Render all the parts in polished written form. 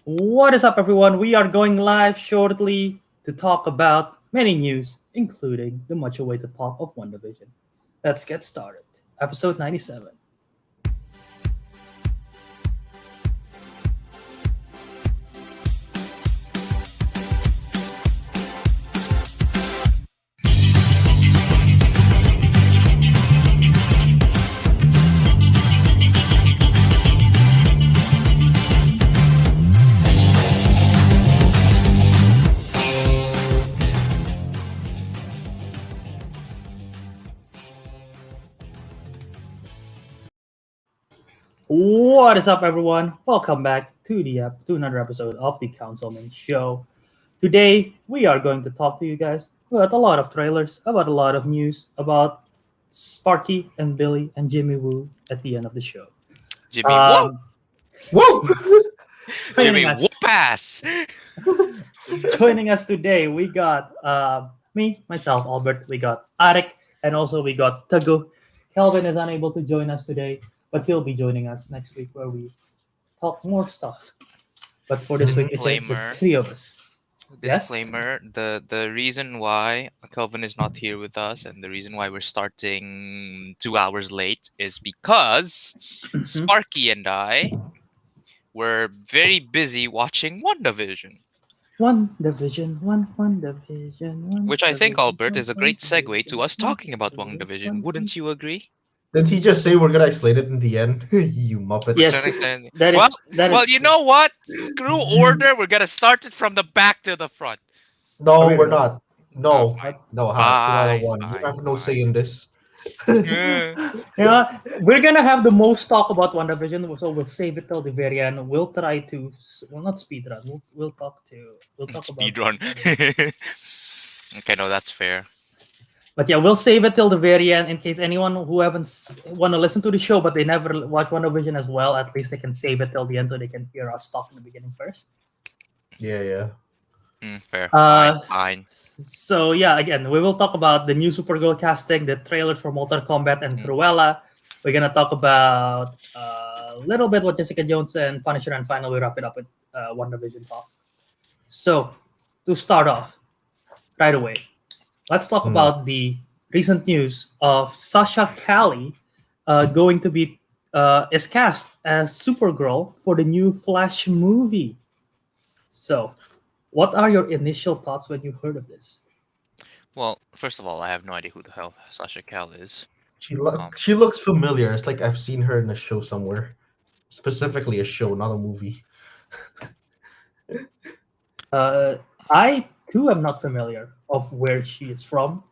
What is up, everyone? We are going live shortly to talk about many news, including the much awaited talk of Wandavision. Let's get started. Episode 97. What is up, everyone? Welcome back to another episode of the Councilmen Show. Today, we are going to talk to you guys about a lot of trailers, about a lot of news, about Sparky and Billy and Jimmy Woo at the end of the show. Jimmy, whoa! Jimmy, Joining us, whoop ass! joining us today, we got me, myself, Albert. We got Ariq, and also we got Teguh. Kelvin is unable to join us today, but he'll be joining us next week where we talk more stuff. But for this week, it's just the Disclaimer. three of us. Yes? Disclaimer: the reason why Kelvin is not here with us, and the reason why we're starting 2 hours late, is because Sparky and I were very busy watching WandaVision, WandaVision. which I think, Albert, is a great segue to us talking about WandaVision. Wouldn't you agree? Didn't he just say we're gonna explain it in the end? You muppet. Yes, To an extent. that is. That Well, is you know what? Screw order. We're gonna start it from the back to the front. No, Wait, we're no. not. No, Fine. no, Fine, one. You fine, have no fine. say in this. Yeah, we're gonna have the most talk about WandaVision, so we'll save it till the very end. We'll try to, well, not speed run. We'll talk about Speed run. Okay, no, that's fair. But yeah, we'll save it till the very end in case anyone who haven't want to listen to the show but they never watch WandaVision as well. At least they can save it till the end so they can hear us talk in the beginning first. Yeah. Fair. Uh, Fine. So yeah, again, we will talk about the new Supergirl casting, the trailers for Mortal Kombat and Cruella. We're gonna talk about a little bit with Jessica Jones and Punisher, and finally we wrap it up with WandaVision talk. So to start off, right away, let's talk about the recent news of Sasha Calle going to be is cast as Supergirl for the new Flash movie. So, what are your initial thoughts when you heard of this? Well, first of all, I have no idea who the hell Sasha Calle is. She looks familiar. It's like I've seen her in a show somewhere. Specifically a show, not a movie. I too am not familiar of where she is from.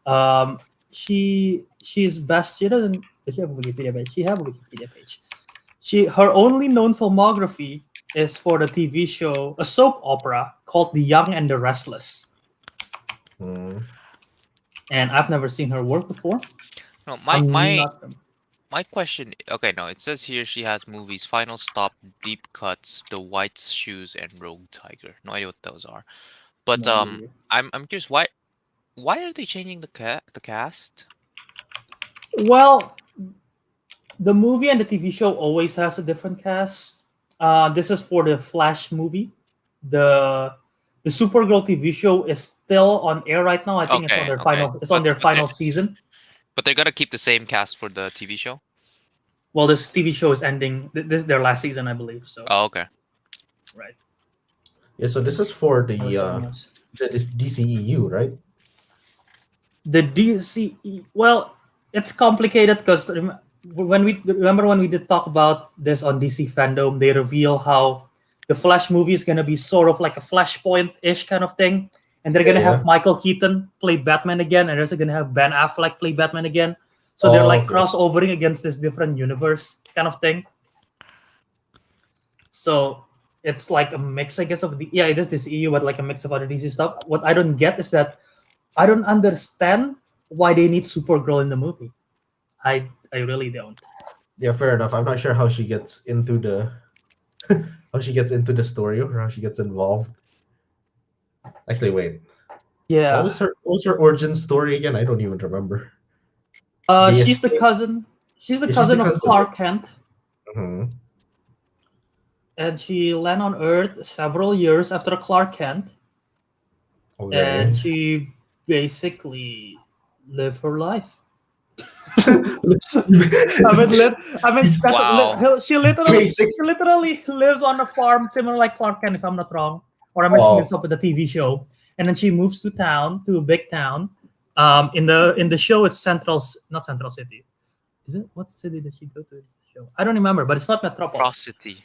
She's best. She doesn't. Does she have a Wikipedia page? She have a Wikipedia page. Her only known filmography is for the TV show, a soap opera called The Young and the Restless. And I've never seen her work before. No, my question. Okay, no, it says here she has movies: Final Stop, Deep Cuts, The White Shoes, and Rogue Tiger. No idea what those are. But No idea. I'm curious why are they changing the cast? Well, the movie and the TV show always has a different cast. This is for the Flash movie. The Supergirl TV show is still on air right now. I think it's on their final. It's on their final season. But they're gonna keep the same cast for the TV show. Well, this TV show is ending. This is their last season, I believe. So. Oh, okay. Right. Yeah, so this is for the Yes. DCEU, right? The DC. Well, it's complicated because when we did talk about this on DC Fandom, they reveal how the Flash movie is gonna be sort of like a Flashpoint-ish kind of thing. And they're going to have Michael Keaton play Batman again, and they're also going to have Ben Affleck play Batman again. So they're like crossovering against this different universe kind of thing. So it's like a mix, I guess, of it is this EU, but like a mix of other DC stuff. What I don't get is that I don't understand why they need Supergirl in the movie. I really don't. Yeah, fair enough. I'm not sure how she gets into the story or how she gets involved. Actually, wait. Yeah. What was her origin story again? I don't even remember. She's the cousin. She's the cousin of Clark Kent. Mm-hmm. and she landed on Earth several years after Clark Kent, Okay. and she basically lived her life. Wow. She Basic. literally lives on a farm similar like Clark Kent, if I'm not wrong, or I'm mixing this up with the TV show. And then she moves to a big town. In the show, it's not Central City. Is it? What city did she go to in the show? I don't remember, but it's not Metropolis. Atrocity.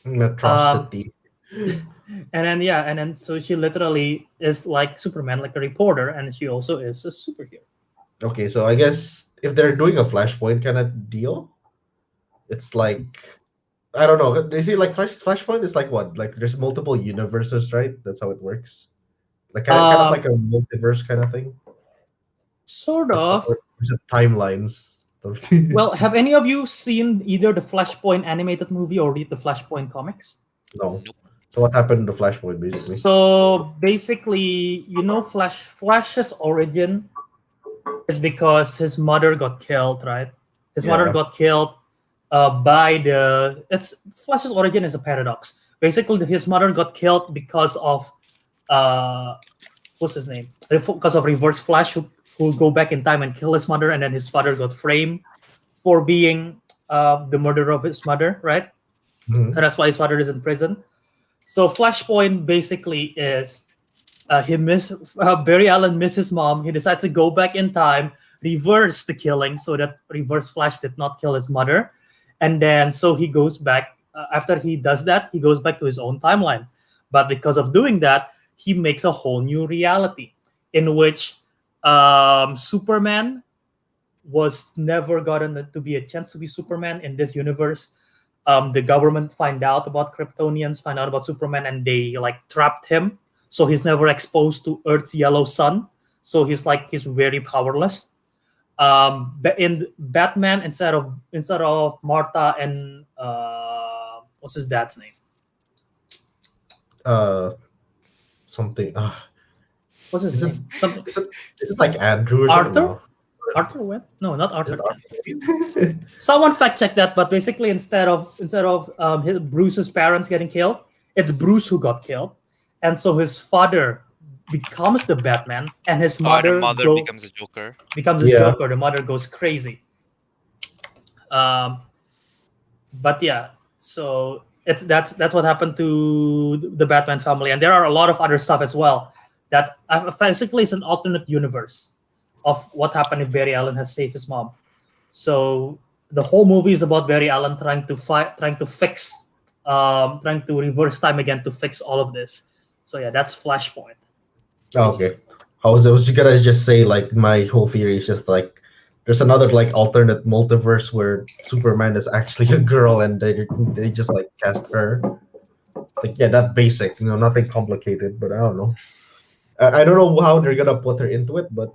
Metrocity. And then so she literally is like Superman, like a reporter, and she also is a superhero. Okay, so I guess if they're doing a Flashpoint kind of deal, it's like I don't know. You see, like Flashpoint is like what? Like there's multiple universes, right? That's how it works. Like kind of like a multiverse kind of thing. Sort of. Or is it timelines? Well, have any of you seen either the Flashpoint animated movie or read the Flashpoint comics? No. So what happened in the Flashpoint, basically? So basically, Flash's origin is because his mother got killed, right? His mother got killed by Flash's origin is a paradox. Basically, his mother got killed because of what's his name? Because of Reverse Flash, who go back in time and kill his mother, and then his father got framed for being the murderer of his mother, right? Mm-hmm. And that's why his father is in prison. So Flashpoint basically is Barry Allen misses his mom. He decides to go back in time, reverse the killing so that Reverse Flash did not kill his mother. And then so he goes back, after he does that, he goes back to his own timeline. But because of doing that, he makes a whole new reality in which Superman was never gotten to be a chance to be Superman in this universe. The government find out about Kryptonians, find out about Superman, and they like trapped him. So he's never exposed to Earth's yellow sun. So he's very powerless. But in Batman, instead of Martha and what's his dad's name? Something. What's his name? Is it like Andrew or Arthur? something? Arthur Webb? No, not Arthur. Someone fact check that, but basically instead of Bruce's parents getting killed, it's Bruce who got killed, and so his father becomes the Batman, and his mother becomes a Joker. Joker. The mother goes crazy. But yeah, so that's what happened to the Batman family, and there are a lot of other stuff as well that basically is an alternate universe of what happened if Barry Allen has saved his mom. So the whole movie is about Barry Allen trying to reverse time again to fix all of this. So yeah, that's Flashpoint. Oh, okay. I was gonna just say like my whole theory is just like there's another like alternate multiverse where Superman is actually a girl and they just like cast her. Like yeah, that basic, nothing complicated. But I don't know. I don't know how they're gonna put her into it, but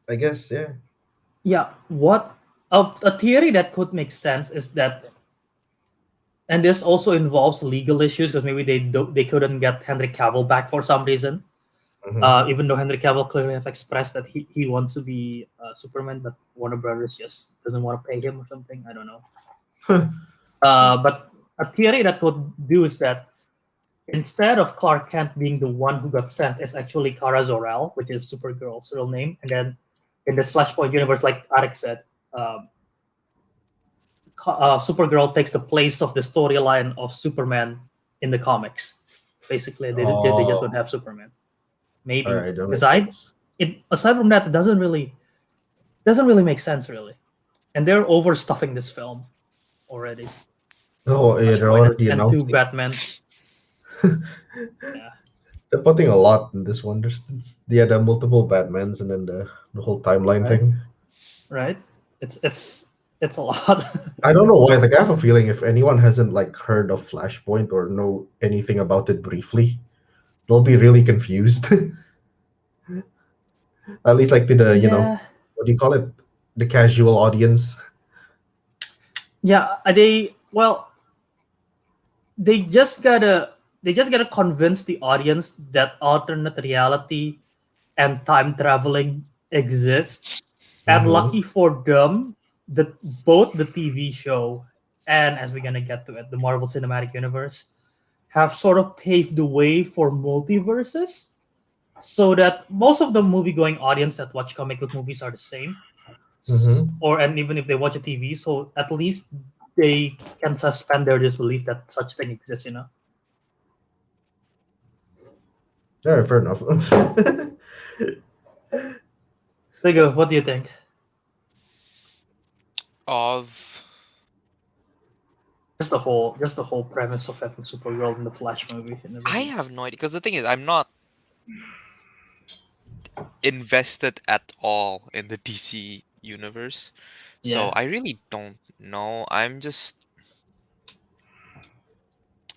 I guess yeah. Yeah, what a theory that could make sense is that, and this also involves legal issues because maybe they couldn't get Henry Cavill back for some reason. Mm-hmm. Even though Henry Cavill clearly have expressed that he wants to be Superman, but Warner Brothers just doesn't want to pay him or something. I don't know. But a theory that could do is that instead of Clark Kent being the one who got sent, it's actually Kara Zor-El, which is Supergirl's real name. And then in this Flashpoint universe, like Ariq said, Supergirl takes the place of the storyline of Superman in the comics. Basically, they just don't have Superman. Maybe aside from that, it doesn't really make sense really, and they're overstuffing this film already. Oh yeah, they're already announcing. And 2 Batmans. Yeah, they're putting a lot in this one. There's the multiple Batmans and then the whole timeline thing. Right. It's a lot. I don't know why. Like I have a feeling if anyone hasn't like heard of Flashpoint or know anything about it briefly, they'll be really confused. At least like to the what do you call it? The casual audience. Yeah, they just gotta convince the audience that alternate reality and time traveling exist. And lucky for them, both the TV show and as we're gonna get to it, the Marvel Cinematic Universe have sort of paved the way for multiverses, so that most of the movie-going audience that watch comic book movies are the same, and even if they watch a TV, so at least they can suspend their disbelief that such thing exists. Yeah, fair enough. Teguh, what do you think? Of Just the whole premise of having Supergirl in the Flash movie. And I everything. have no idea, because the thing is, I'm not invested at all in the DC universe, so Yeah. I really don't know. I'm just,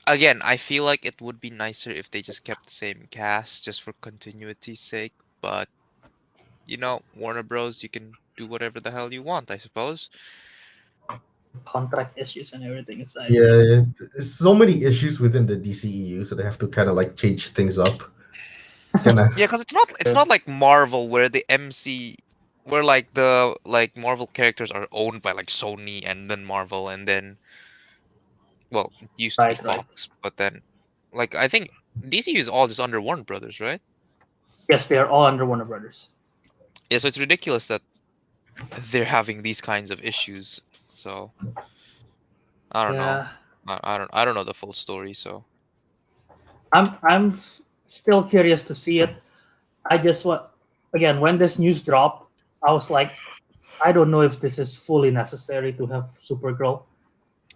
again, I feel like it would be nicer if they just kept the same cast just for continuity's sake, but Warner Bros, you can do whatever the hell you want, I suppose. Contract issues and everything aside. Yeah, there's so many issues within the DCEU, so they have to kind of like change things up. Yeah, because it's not like Marvel, where the where like the Marvel characters are owned by like Sony and then Marvel, and then, well, it used to be Right. Fox, but then like I think DCU is all just under Warner Brothers, right? Yes, they are all under Warner Brothers. Yeah, so it's ridiculous that they're having these kinds of issues. So I don't know. I don't know the full story, so I'm still curious to see it. I just want, again, when this news dropped, I was like, I don't know if this is fully necessary to have Supergirl.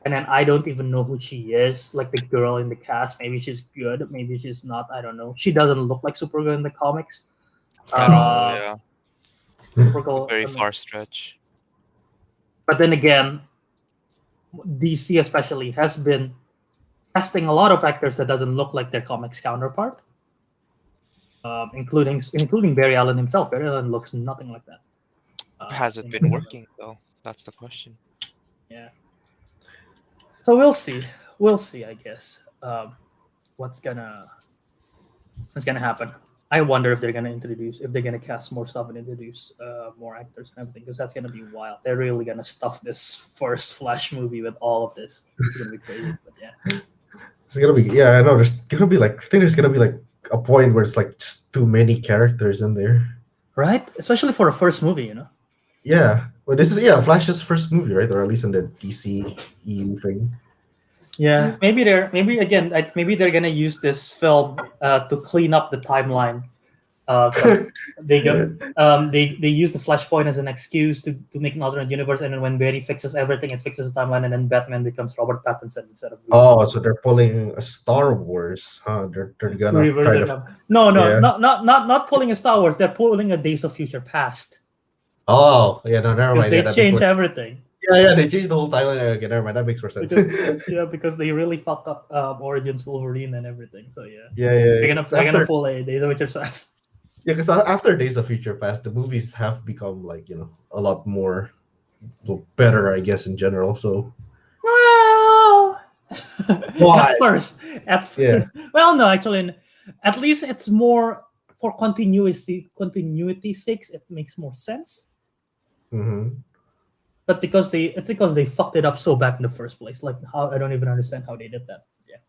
And then I don't even know who she is, like the girl in the cast. Maybe she's good, maybe she's not. I don't know. She doesn't look like Supergirl in the comics. at all, yeah. Supergirl, Very far stretch. But then again, DC especially has been casting a lot of actors that doesn't look like their comics counterpart, including Barry Allen himself. Barry Allen looks nothing like that. Has it been working though? That's the question. Yeah. So we'll see. We'll see. I guess what's gonna happen. I wonder if they're gonna cast more stuff and introduce more actors and everything, because that's gonna be wild. They're really gonna stuff this first Flash movie with all of this. It's gonna be crazy. But yeah. It's gonna be, yeah, I know. There's gonna be like, I think there's gonna be like a point where it's like just too many characters in there. Right? Especially for a first movie, Yeah. Well, this is Flash's first movie, right? Or at least in the DC EU thing. Yeah. Maybe they're gonna use this film to clean up the timeline. They use the Flashpoint as an excuse to make an alternate universe, and then when Barry fixes everything, it fixes the timeline, and then Batman becomes Robert Pattinson instead of. Oh, so they're pulling a Star Wars, huh? They're gonna try to. Not pulling a Star Wars. They're pulling a Days of Future Past. Oh, yeah, no, never mind. They change everything. Yeah, they changed the whole timeline. Okay, never mind. That makes more sense. Because they really fucked up Origins Wolverine and everything. So yeah. They're gonna pull a Days of Future Past. Yeah, because after Days of Future Past, the movies have become like a lot more better, I guess, in general. So. Well, Why? Well, no, actually, at least it's more for continuity's sake. It makes more sense. Mm-hmm. But because they fucked it up so bad in the first place. Like, how, I don't even understand how they did that. Yeah.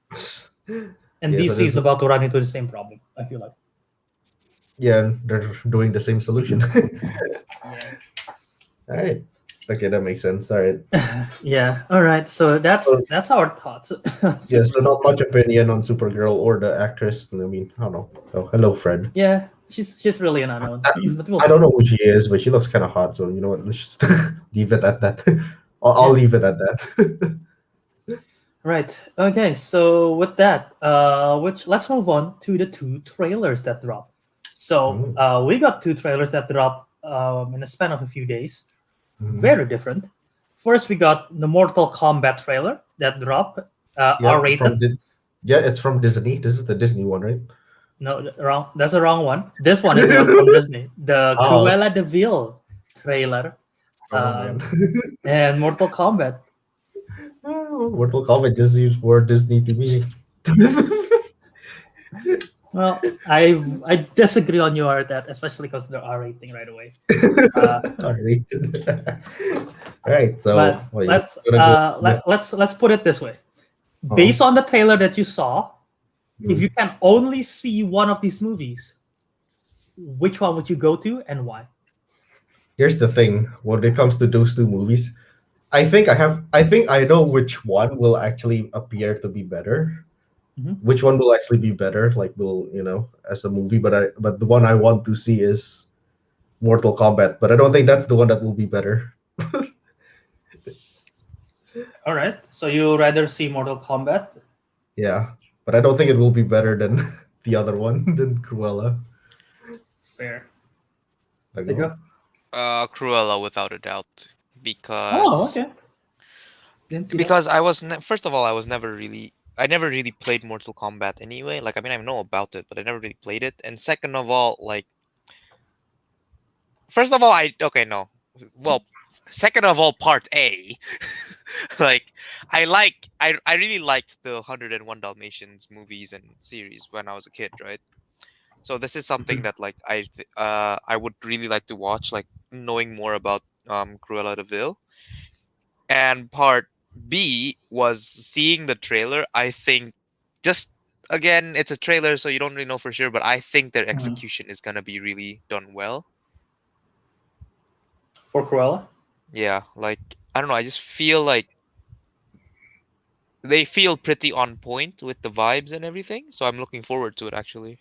And DC is about to run into the same problem, I feel like. Yeah, they're doing the same solution. Yeah. All right. Okay, that makes sense. All right. Yeah. All right. So that's our thoughts. Yeah. So not much opinion on Supergirl or the actress. I mean, I don't know. Oh, hello, Fred. Yeah, she's really an unknown. I don't know who she is, but she looks kind of hot. So you know what? Let's just leave it at that. I'll leave it at that. Right. Okay. So with that, let's move on to the two trailers that dropped. So we got two trailers that dropped in a span of a few days. Very different. First, we got the Mortal Kombat trailer that dropped, R-rated. It's from Disney. This is the Disney one, right? No, wrong. That's the wrong one. This one is the one from Disney. The Cruella de Vil trailer, and Mortal Kombat. Mortal Kombat just used word Disney to me. Well, I disagree on your that, especially because the R rating right away. All right. All right. So But what, you're let's gonna go with, let's put it this way. uh Based on the trailer that you saw, if mm. you can only see one of these movies, which one would you go to and why? Here's the thing. When it comes to those two movies, I think I know which one will actually appear to be better. Mhm. Which one will actually be better? Like, will as a movie? But the one I want to see is Mortal Kombat. But I don't think that's the one that will be better. All right. So you rather see Mortal Kombat? Yeah, but I don't think it will be better than the other one than Cruella. Fair. Like, There you go. Cruella without a doubt, Oh, because okay. Didn't see that. I was first of all I never really played Mortal Kombat anyway. Like I mean I know about it, but I never really played it. And second of all, like first of all well second of all part A, like I really liked the 101 Dalmatians movies and series when I was a kid, right? So this is something that like I would really like to watch, like knowing more about Cruella de Vil. And part B was seeing the trailer. I think just again, it's a trailer, so you don't really know for sure, but I think their execution is gonna be really done well. For Cruella? Yeah, like I don't know, I just feel like they feel pretty on point with the vibes and everything, so I'm looking forward to it actually.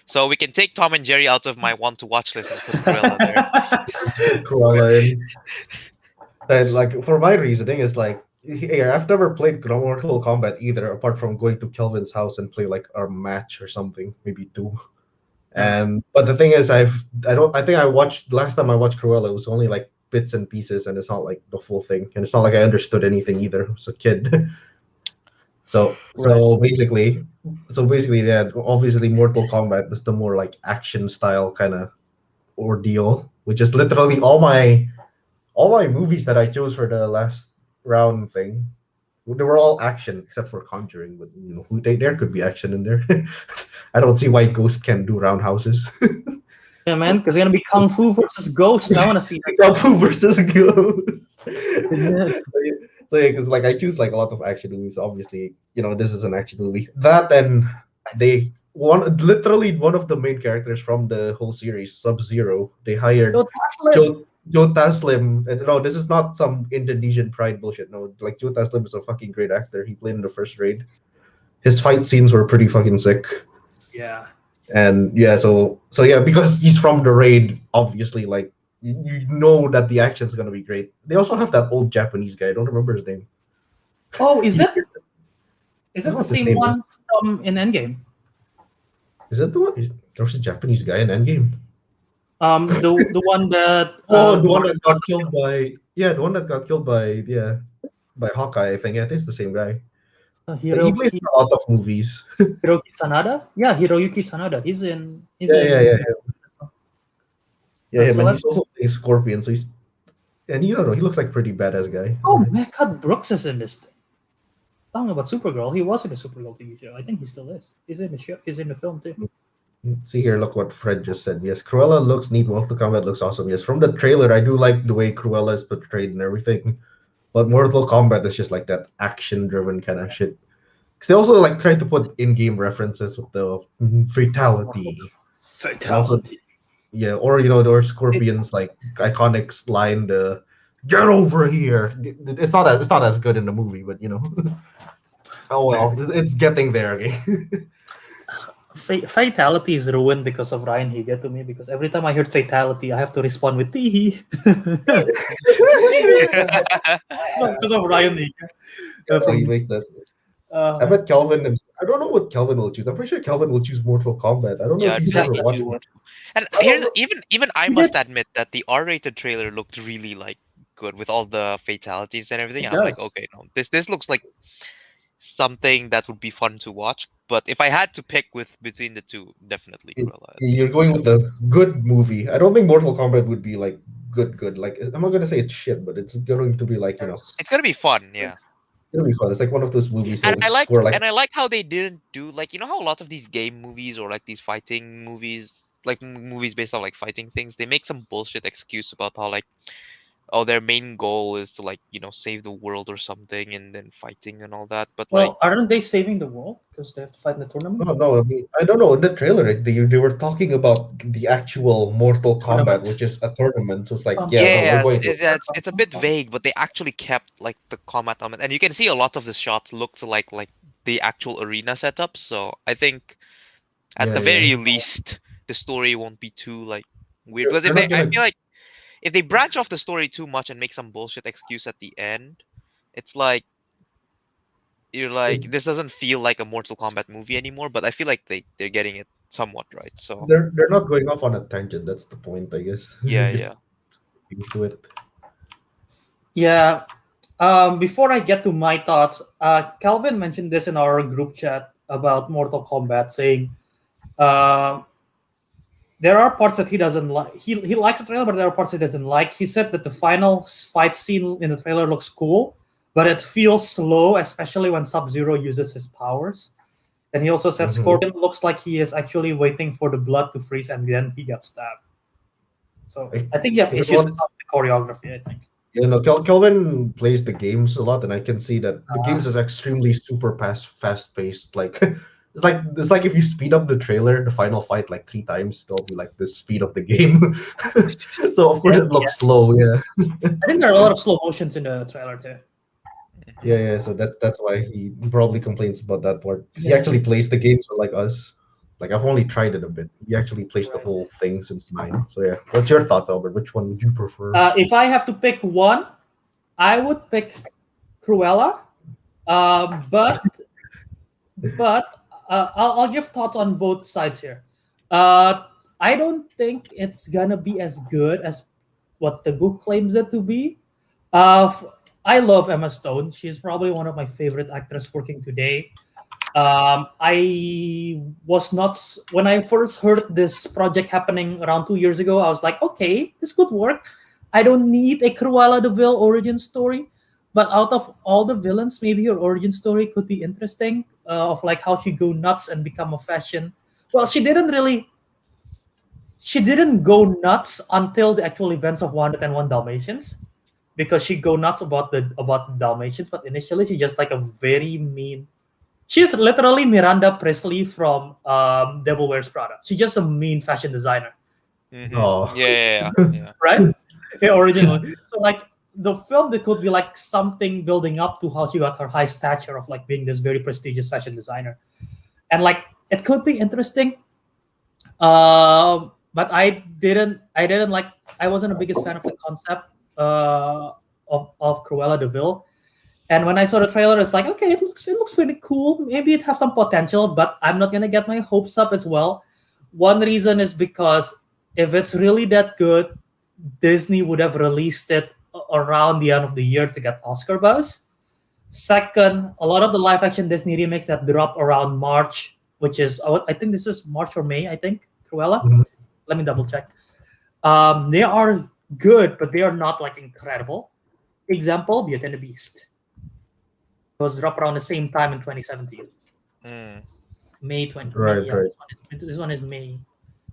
So we can take Tom and Jerry out of my want to watch list and put Cruella there. put Cruella in. And like for my reasoning is like, hey, I've never played Mortal Kombat either, apart from going to Kelvin's house and play like a match or something, maybe two. And but the thing is, I think I watched last time I watched Cruella, it was only like bits and pieces, and it's not like the full thing, and it's not like I understood anything either. I was a kid. So basically, yeah, obviously Mortal Kombat is the more like action style kind of ordeal, which is literally all my movies that I chose for the last round thing. They were all action except for Conjuring, but there could be action in there. I don't see why Ghost can do roundhouses. Yeah, man, because it's gonna be Kung Fu versus Ghost. I want to see that. Kung Fu versus Ghost. Yeah. So yeah, because like I choose like a lot of action movies. Obviously, this is an action movie. That and literally one of the main characters from the whole series, Sub-Zero. They hired Yo, Taslim. Joe Taslim. And no, this is not some Indonesian pride bullshit. No, like Joe Taslim is a fucking great actor. He played in the first Raid. His fight scenes were pretty fucking sick. Yeah. And yeah, so yeah, because he's from the Raid, obviously, like you know that the action's gonna be great. They also have that old Japanese guy. I don't remember his name. Oh, is that I the know what his same name one from in Endgame? Is that the one? There was a Japanese guy in Endgame. The one that The one that got killed by Hawkeye. I think it's the same guy. He plays in a lot of movies. Hiroyuki Sanada. Yeah, Hiroyuki Sanada. He's in. Yeah. Yeah, him, So and let's. he's also playing Scorpion. So he don't know. He looks like pretty badass guy. Oh, Mehcad Brooks is in this thing. Talking about Supergirl, he was in the Supergirl TV show. I think he still is. He's in the show. He's in the film too. See here, look what Fred just said. Yes, Cruella looks neat. Mortal Kombat looks awesome. Yes, from the trailer, I do like the way Cruella is portrayed and everything. But Mortal Kombat is just like that action-driven kind of shit. Because they also like try to put in-game references with the fatality. Fatality. Yeah, or Scorpion's like iconic line, the "Get over here." It's not as good in the movie, but oh well, it's getting there. Okay. Fatality is ruined because of Ryan Higa to me, because every time I hear fatality, I have to respond with teehee. Because of Ryan Higa. He makes that. I bet Kelvin. I don't know what Kelvin will choose. I'm pretty sure Kelvin will choose Mortal Kombat. I don't know Yeah, if he's I'd ever say watched you it. would. And here's even I must admit that the R-rated trailer looked really like good with all the fatalities and everything. It I'm like, does. okay, no, this looks like something that would be fun to watch. But if I had to pick between the two, definitely Cruella. You're going with a good movie. I don't think Mortal Kombat would be like good. Like I'm not gonna say it's shit, but it's going to be like It's gonna be fun, yeah. It'll be fun. It's like one of those movies that And would score like I like how they didn't do like how a lot of these game movies or like these fighting movies, like movies based on like fighting things, they make some bullshit excuse about how like their main goal is to like save the world or something, and then fighting and all that. But like Well, aren't they saving the world because they have to fight in the tournament? no. I mean, I don't know. In the trailer, they were talking about the actual Mortal Kombat, Tournament. which is a tournament. So it's like, Yeah, no, we're yeah, going to. it's a bit vague, but they actually kept like the combat element, and you can see a lot of the shots look like the actual arena setup. So I think at Yeah, the yeah. very least the story won't be too like weird. Because They're not I gonna. feel like if they branch off the story too much and make some bullshit excuse at the end, it's like you're like this doesn't feel like a Mortal Kombat movie anymore. But I feel like they're getting it somewhat right. So They're not going off on a tangent. That's the point, I guess. They're yeah, just yeah. into it. Yeah. Before I get to my thoughts, Kelvin mentioned this in our group chat about Mortal Kombat, saying uh, there are parts that he doesn't like. He likes the trailer, but there are parts he doesn't like. He said that the final fight scene in the trailer looks cool, but it feels slow, especially when Sub-Zero uses his powers. And he also said Mhm. Scorpion looks like he is actually waiting for the blood to freeze and then he gets stabbed. So I think you have issues with some of the choreography, I think. You know, Kelvin plays the games a lot, and I can see that the games is extremely super fast paced. Like it's like if you speed up the trailer, the final fight like 3 times, there'll be like the speed of the game. So of course Yeah, it looks yes. slow. Yeah, I think there are a lot of slow motions in the trailer too. yeah. So that's why he probably complains about that part. 'Cause he Yeah. actually plays the games like us. Like I've only tried it a bit. He actually plays the Right. whole thing since 9. So yeah, what's your thoughts, Albert? Which one would you prefer? If I have to pick one, I would pick Cruella. But I'll give thoughts on both sides here. I don't think it's gonna be as good as what Teguh claims it to be. I love Emma Stone. She's probably one of my favorite actors working today. I was not when I first heard this project happening around 2 years ago. I was like, okay, this could work. I don't need a Cruella de Vil origin story, but out of all the villains, maybe her origin story could be interesting. Of like how she go nuts and become a fashion. Well, she didn't go nuts until the actual events of 101 Dalmatians, because she go nuts about the Dalmatians. But initially, she's just like a very mean. She's literally Miranda Presley from Devil Wears Prada. She's just a mean fashion designer, Oh, Yeah. right? Yeah, originally. So like the film, that could be like something building up to how she got her high stature of like being this very prestigious fashion designer, and like it could be interesting. But I didn't like. I wasn't the biggest fan of the concept of Cruella de Vil. And when I saw the trailer, it's like, okay, it looks pretty cool. Maybe it has some potential, but I'm not gonna get my hopes up as well. One reason is because if it's really that good, Disney would have released it around the end of the year to get Oscar buzz. Second, a lot of the live action Disney remakes that drop around March, which is I think this is March or May, I think, Cruella. Mhm. Let me double check. They are good, but they are not like incredible. Example, Beauty and the Beast. It was dropped around the same time in 2017. May 20. Right, Yeah, right. this one is May,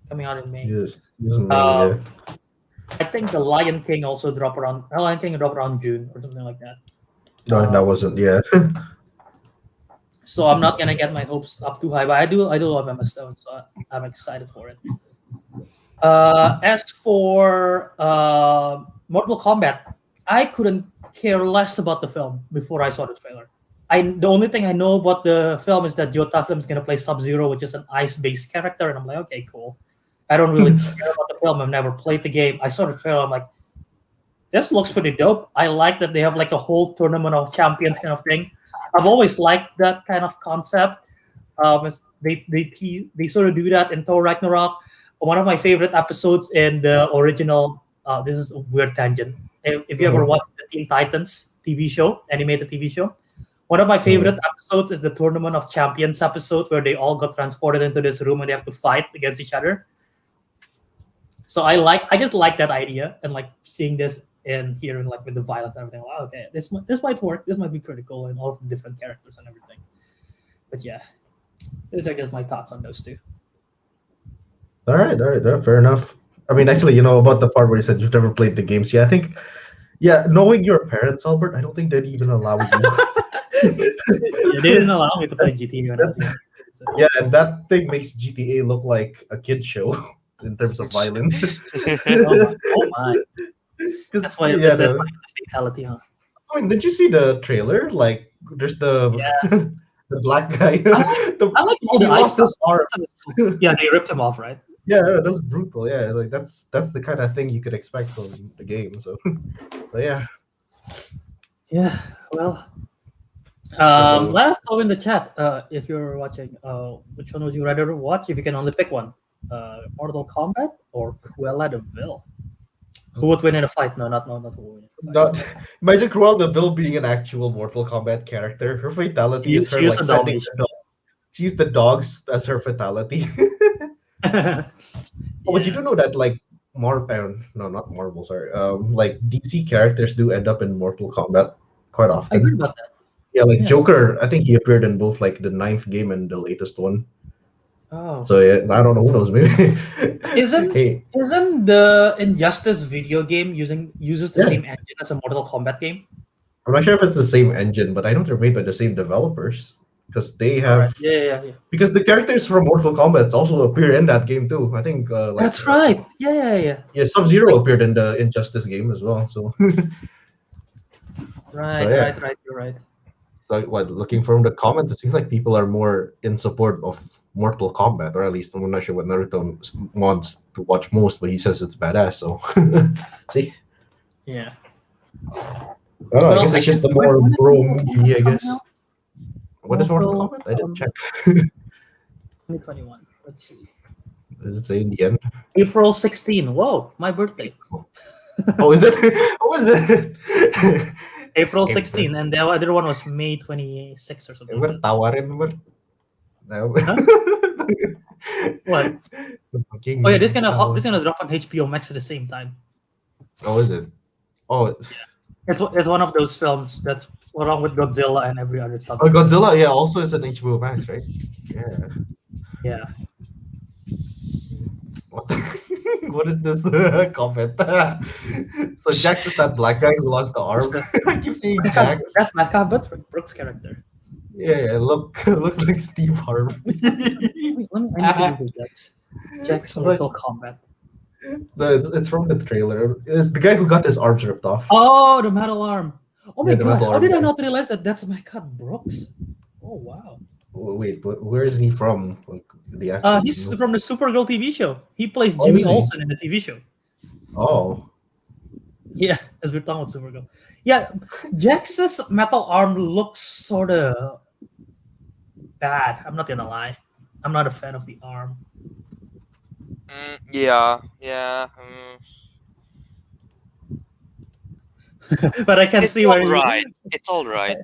coming out in May. Yes, me, Uh, yeah. I think the Lion King also dropped around. Lion King dropped around June or something like that. No, that wasn't. Yeah. So I'm not gonna get my hopes up too high, but I do love Emma Stone, so I'm excited for it. As for Mortal Kombat, I couldn't care less about the film before I saw the trailer. The only thing I know about the film is that Joe Taslim is gonna play Sub-Zero, which is an ice-based character, and I'm like, okay, cool. I don't really care about the film. I've never played the game. I saw the trailer. I'm like, this looks pretty dope. I like that they have like a whole tournament of champions kind of thing. I've always liked that kind of concept. They sort of do that in Thor Ragnarok. One of my favorite episodes in the original. This is a weird tangent. If you ever watched the Teen Titans TV show, animated TV show, one of my favorite episodes is the Tournament of Champions episode, where they all got transported into this room and they have to fight against each other. So I just like that idea, and like seeing this and hearing like with the violence and everything, wow, okay, this might work. This might be pretty cool, and all of the different characters and everything. But yeah, those are just my thoughts on those two. All right, fair enough. I mean, actually, about the part where you said you've never played the games. Yeah, I think, knowing your parents, Albert, I don't think they'd even allow you. They didn't allow me to play GTA when I was young. So. Yeah, and that thing makes GTA look like a kid show in terms of violence. Oh my. That's why that's my fatality, huh? I mean, did you see the trailer? Like, there's the the black guy. I like all the ice stuff. Yeah, they ripped him off, right? Yeah, that's brutal. Yeah, like that's the kind of thing you could expect from the game. So yeah. Yeah. Well, let us know in the chat if you're watching. Which one would you rather watch if you can only pick one? Mortal Kombat or Cruella de Vil? Who would win in a fight? No, not who would win. Imagine Cruella de Vil being an actual Mortal Kombat character. Her fatality is her like sending the dog. She used the dogs as her fatality. But you do know that like not Marvel, sorry. Like DC characters do end up in Mortal Kombat quite often. I heard about that. Yeah, like Joker, I think he appeared in both like the 9th game and the latest one. Oh. So yeah, I don't know, who knows, maybe. Isn't the Injustice video game uses the same engine as a Mortal Kombat game? I'm not sure if it's the same engine, but I know they're made by the same developers. Because they have yeah. Because the characters from Mortal Kombat also appear in that game too. I think that's right. Yeah. Yeah, Sub-Zero appeared in the Injustice game as well. So right. You're right. So looking from the comments, it seems like people are more in support of Mortal Kombat, or at least I'm not sure what Naruto wants to watch most, but he says it's badass. So see. Yeah. I don't know. I guess it's just the more bro movie, I guess. What is Mortal Kombat? I didn't check. 2021. Let's see. Does it say in the end? April 16. Whoa, my birthday. Oh, is it? What is it? April 16, and the other one was May 26 or something. Tawarin. What? Oh yeah, this gonna drop on HBO Max at the same time. Oh, is it? Oh, yeah. It's one of those films that's along with Godzilla and every other stuff. Oh, Godzilla, yeah, also is an HBO Max, right? Yeah. What is this comment? So Jax is that black guy who lost the arm. I keep seeing Jax. That's Matt Brooks' character. Yeah, looks like Steve Harvey. Let me Jax. Jax Mortal Kombat. It's from the trailer. It's the guy who got his arms ripped off. Oh, the metal arm. Oh my god! How did I not realize that? That's Matt Brooks. Oh wow. Wait, where is he from? Like, the actor? He's from the Supergirl TV show. He plays Jimmy Olsen in the TV show. Oh. Yeah, as we're talking about Supergirl. Yeah, Jax's metal arm looks sort of bad. I'm not gonna lie. I'm not a fan of the arm. Yeah. But I can see where it's all right.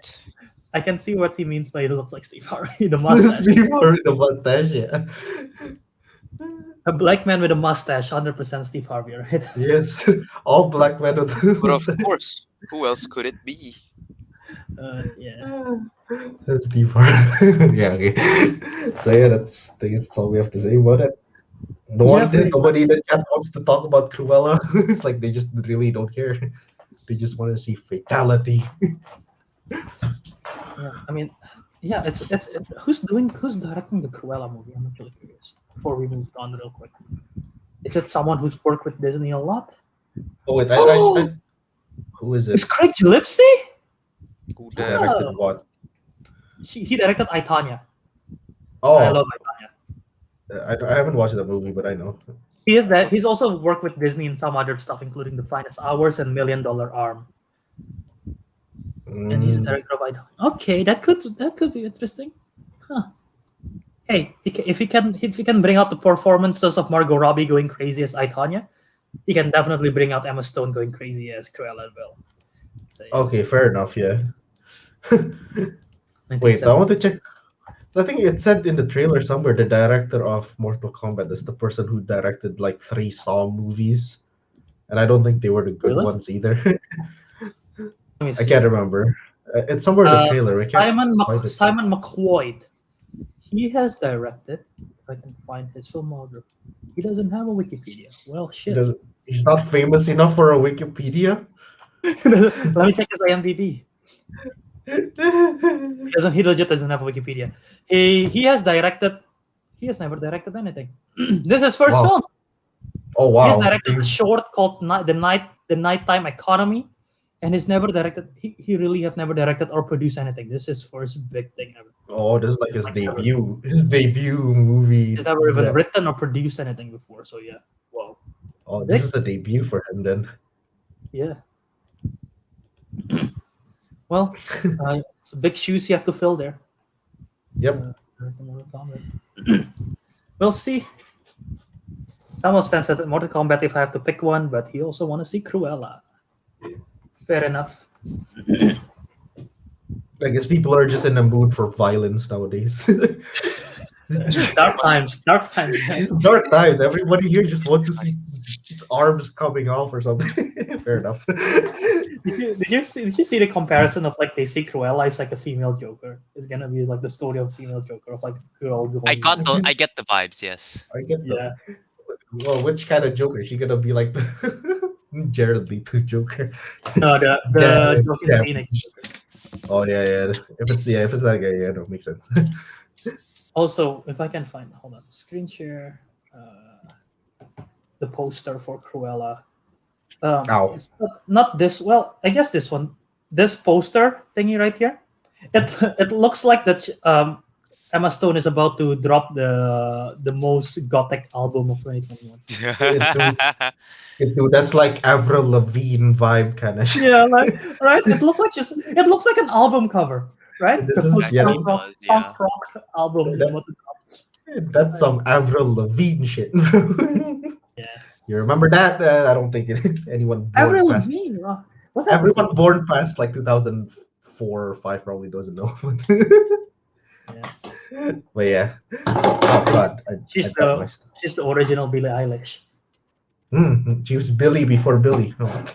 I can see what he means by it looks like Steve Harvey, the mustache. Steve Harvey, the mustache, yeah. A black man with a mustache, 100% Steve Harvey, right? Yes, all black men with a But of course, who else could it be? Yeah. That's Steve Harvey. Yeah, okay. So yeah, that's all we have to say about it. Nobody in the chat wants to talk about Cruella. It's like they just really don't care. They just want to see fatality. Yeah, I mean, yeah, it's who's directing the Cruella movie? I'm actually curious. Before we move on real quick, is it someone who's worked with Disney a lot? Oh wait, I who is it? Is Craig Gillespie? Who directed what? He directed I, Tonya. Oh, I love I, Tonya. I haven't watched that movie, but I know. He is that. He's also worked with Disney in some other stuff, including The Finest Hours and $1 Million Arm. And he's the director of I, Tonya. Okay, that could be interesting. Huh. Hey, if he can bring out the performances of Margot Robbie going crazy as I, Tonya, he can definitely bring out Emma Stone going crazy as Cruella as well. So, yeah. Okay, fair enough. Yeah. Wait, I want to check. I think it said in the trailer somewhere the director of Mortal Kombat is the person who directed like 3 Saw movies. and I don't think they were the good Really? ones either. Let me I see. can't remember. It's somewhere in the trailer. I can't find it. Simon McQuoid. He has directed. If I can find his filmography. He doesn't have a Wikipedia. Well, shit. He's not famous enough for a Wikipedia. Let me check his IMDb. He legit doesn't have a Wikipedia. He has directed. He has never directed anything. This is his first film. Oh wow! He has directed a short called The Nighttime Economy, and he's never directed. He really have never directed or produced anything. This is his first big thing ever. Oh, this is like his debut. His debut movie. He's never even written or produced anything before. So yeah. Wow. Oh, this is a debut for him then. Yeah. Well, it's big shoes you have to fill there. Yep. We'll see. Someone stands at Mortal Kombat if I have to pick one, but he also want to see Cruella. Fair enough. I guess people are just in the mood for violence nowadays. Dark times. Dark times. It's dark times. Everybody here just wants to see arms coming off or something. Fair enough. Did you see the comparison of like they see Cruella is like a female Joker? It's gonna be like the story of a female Joker of like a girl. I get the vibes. Yes. I get that. Yeah. Well, which kind of Joker? Is she gonna be like the Jared Leto Joker? No, the Joaquin Phoenix. Oh yeah. If it's that guy, yeah, that makes sense. Also, if I can find, hold on, screen share, the poster for Cruella. It's not this. Well, I guess this one, this poster thingy right here. It looks like that Emma Stone is about to drop the most gothic album of 2021. Dude, that's like Avril Lavigne vibe kind of shit. Yeah, like, right. It looks like an album cover, right? This is punk rock album. That's some Avril Lavigne shit. Yeah. You remember that? I don't think anyone. Avril Lavigne. Everyone born past like 2004 or 5 probably doesn't know. Yeah. But yeah. Oh god. She's the original Billie Eilish. She was Billy before Billy. Oh.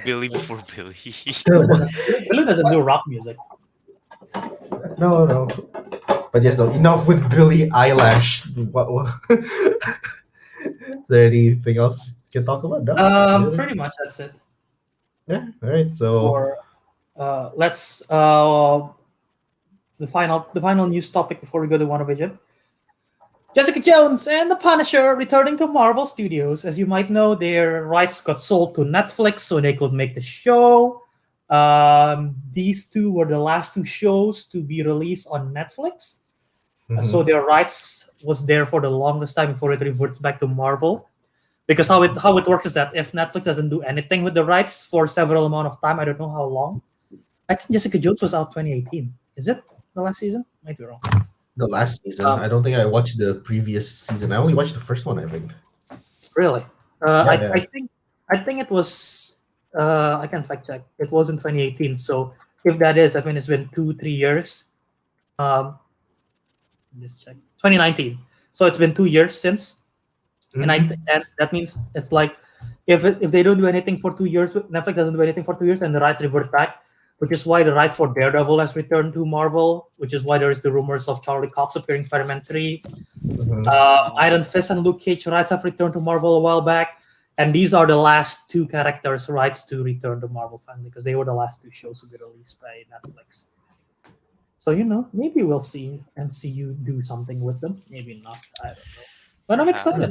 Billy before Billy. Billy doesn't do rock music. No. But yes, no. Enough with Billie Eilish. What? Is there anything else you can talk about? No? Pretty much that's it. Yeah. All right. So. Let's the final news topic before we go to WandaVision. Jessica Jones and The Punisher returning to Marvel Studios. As you might know, their rights got sold to Netflix so they could make the show. These two were the last two shows to be released on Netflix. So their rights was there for the longest time before it reverts back to Marvel. Because how it works is that if Netflix doesn't do anything with the rights for several amount of time, I don't know how long. I think Jessica Jones was out 2018. Is it the last season? Might be wrong. The last season. I don't think I watched the previous season. I only watched the first one, I think. Really? I think it was. I can fact check. It was in 2018. So if that is, I mean, it's been 2-3 years. Just check. 2019. So it's been 2 years since. And that means it's like if they don't do anything for 2 years, Netflix doesn't do anything for 2 years, and the rights revert back, which is why the right for Daredevil has returned to Marvel, which is why there is the rumors of Charlie Cox appearing in Spider-Man 3. Iron Fist and Luke Cage rights have returned to Marvel a while back, and these are the last two characters' rights to return to Marvel family because they were the last two shows to be released by Netflix. So maybe we'll see MCU do something with them. Maybe not. I don't know. But I'm excited.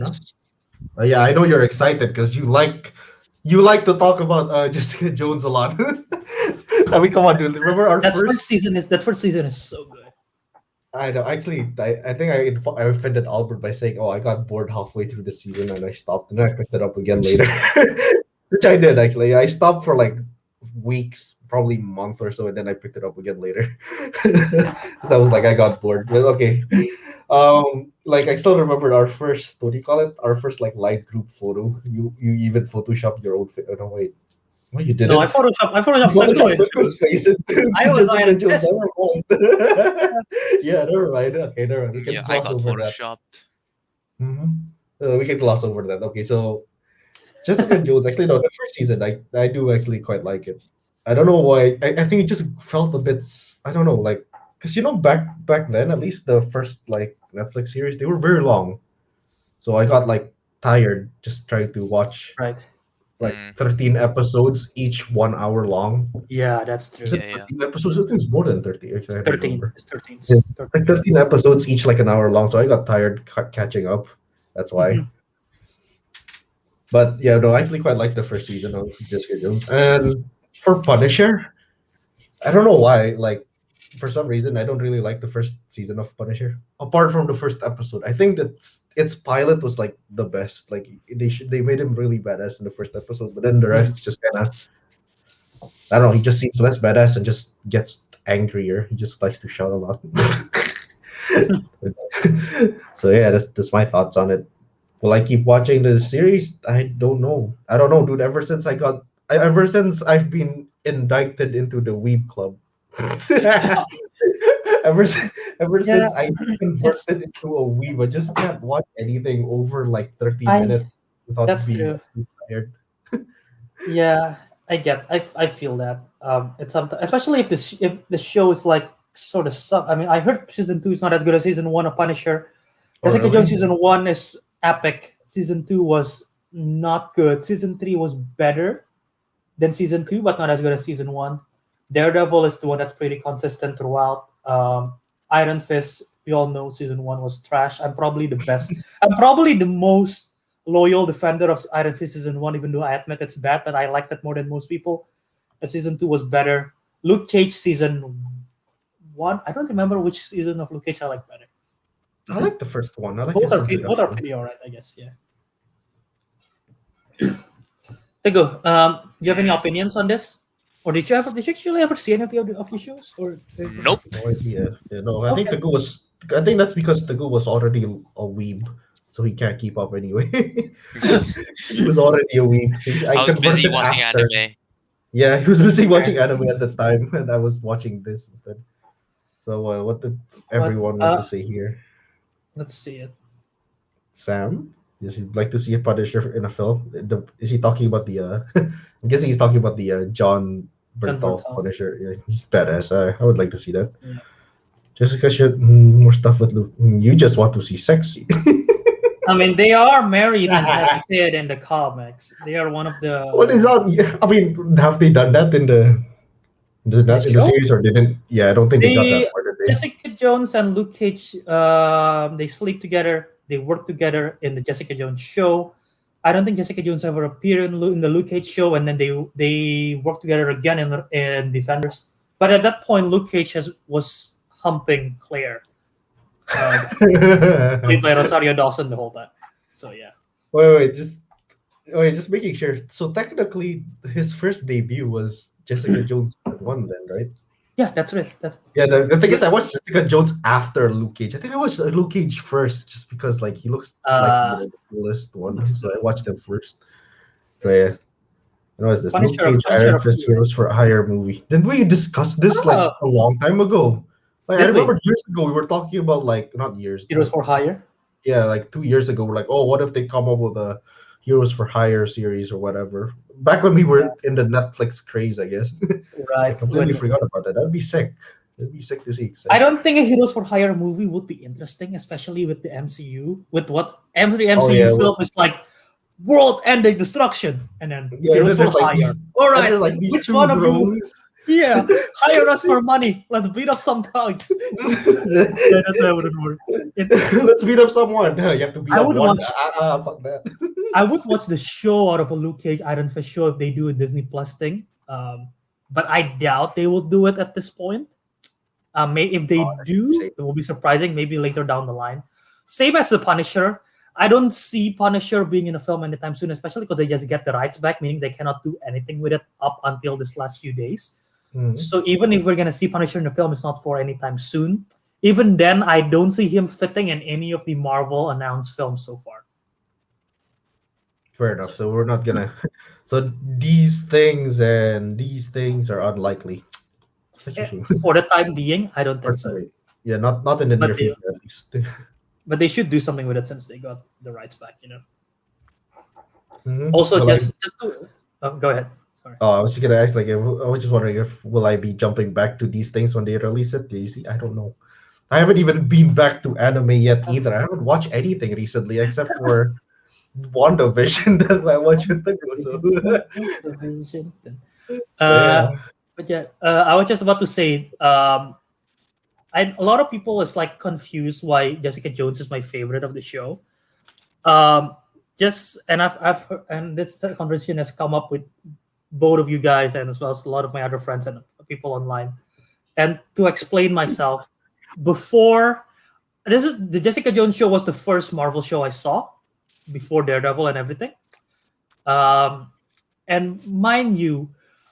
Yeah, I know you're excited because you like to talk about Jessica Jones a lot. I mean, come on, dude. Remember that first season is so good. I know. Actually, I think I offended Albert by saying, "Oh, I got bored halfway through the season and I stopped, and I picked it up again later," which I did actually. I stopped for like weeks, probably a month or so, and then I picked it up again later. Because I was like, I got bored. But okay. Like I still remember our first, what do you call it? Our first like live group photo. You even photoshopped your own face. Oh, no, wait. Well, you didn't. No, I photoshopped Teguh's face. I was Iron Fist. Yeah, never mind. Okay, never mind. We can I got photoshopped. We can gloss over that. Okay, so Jessica Jones. Actually, no, the first season I do actually quite like it. I don't know why. I think it just felt a bit. I don't know, like because back then, at least the first like Netflix series, they were very long. So I got like tired just trying to watch Right. like 13 episodes, each 1 hour long. Yeah, that's true. Is it 13 episodes? I think it's more than 30. Actually, I don't 13. remember. It's 13. Yeah, like 13 episodes, each like an hour long. So I got tired catching up. That's why. Mhm. But yeah, no, I actually quite like the first season of Jessica Jones. And for Punisher, I don't know why. Like, for some reason, I don't really like the first season of Punisher. Apart from the first episode, I think that its pilot was like the best. Like, they made him really badass in the first episode, but then the rest just kind of, I don't know. He just seems less badass and just gets angrier. He just likes to shout a lot. So yeah, that's my thoughts on it. Will I keep watching the series? I don't know. I don't know, dude. Ever since I've been indicted into the Weeb Club, ever since, ever Yeah, since I converted into a Weeb, I just can't watch anything over like 30 minutes without that's being true. too tired. Yeah, I feel that. It's something, especially if the show is like sort of suck. I mean, I heard season 2 is not as good as season 1 of Punisher. Oh, Jessica really? Jones season 1 is epic. Season 2 was not good. Season 3 was better than season 2, but not as good as season 1. Daredevil is the one that's pretty consistent throughout. Iron Fist, we all know season 1 was trash. I'm probably the best. I'm probably the most loyal defender of Iron Fist season 1, even though I admit it's bad, but I like that more than most people. The season 2 was better. Luke Cage season 1, I don't remember which season of Luke Cage I like better. I like the first one. I like Both his are introduction. pretty alright, I guess. Yeah. Teguh, do you have any opinions on this, or did you actually ever see any of the shows? Or Nope. No idea. Yeah, no, I think Okay. I think that's because Teguh was already a weeb, so he can't keep up anyway. He was already a weeb. See, I I was busy converted watching after. anime. Yeah, he was busy watching anime at the time, and I was watching this instead. So, what did everyone want to say here? Let's see it. Sam, does he like to see a Punisher in a film? Is he talking about the? I'm guessing he's talking about the John Bernthal Bernthal. Punisher. Yeah, he's badass. I would like to see that. Yeah. Jessica should more stuff with Luke. You just want to see sexy. I mean, they are married and they have a kid in the comics. They are one of the. What is that? I mean, have they done that in the show? series or didn't? Yeah, I don't think they got that part. Did they? Jessica Jones and Luke Cage, they sleep together. They work together in the Jessica Jones show. I don't think Jessica Jones ever appeared in the Luke Cage show, and then they work together again in Defenders. But at that point, Luke Cage was humping Claire, played by Rosario Dawson the whole time. So yeah. Wait, just making sure. So technically, his first debut was Jessica Jones 1, then, right? Yeah, that's right. Yeah, the thing is, I watched Jessica Jones after Luke Cage. I think I watched Luke Cage first, just because like he looks like the coolest one, so I watched him first. So yeah, what is this? Luke Cage, Iron Fist, Heroes for Hire movie. Didn't we discuss this like a long time ago? Like I remember years ago we were talking about like not years. Heroes for Hire. Yeah, like 2 years ago, we're like, oh, what if they come up with a Heroes for Hire series or whatever? Back when we were in the Netflix craze, I guess. Right. I completely forgot about that. That'd be sick. It'd be sick to see. I don't think a Heroes for Hire movie would be interesting, especially with the MCU. With what every MCU film is like world-ending destruction, and then Heroes for Hire. All right, like which one of you? Yeah, hire us for money. Let's beat up some thugs. That wouldn't work. Let's beat up someone. You have to beat up one. Fuck that. I would watch the show out of a Luke Cage Iron Fist show if they do a Disney Plus thing. But I doubt they will do it at this point. If they do, it will be surprising. Maybe later down the line. Same as the Punisher. I don't see Punisher being in a film anytime soon, especially because they just get the rights back, meaning they cannot do anything with it up until this last few days. Mm-hmm. So even if we're gonna see Punisher in the film, it's not for anytime soon. Even then, I don't see him fitting in any of the Marvel announced films so far. Fair enough. So we're not gonna. So these things are unlikely. For the time being, I don't think so. Yeah, not in the near future at least. But they should do something with it since they got the rights back, Also, Will I- just to, go ahead. Sorry. I was just gonna ask, like, I was just wondering if will I be jumping back to these things when they release it? Do you see? I don't know. I haven't even been back to anime yet either. I haven't watched anything recently except for WandaVision that I watched with Teguh. So WandaVision. yeah. But yeah, I was just about to say, a lot of people is like confused why Jessica Jones is my favorite of the show. I've heard, and this conversation has come up with both of you guys and as well as a lot of my other friends and people online. And to explain myself, before the Jessica Jones show was the first Marvel show I saw before Daredevil and everything. And mind you,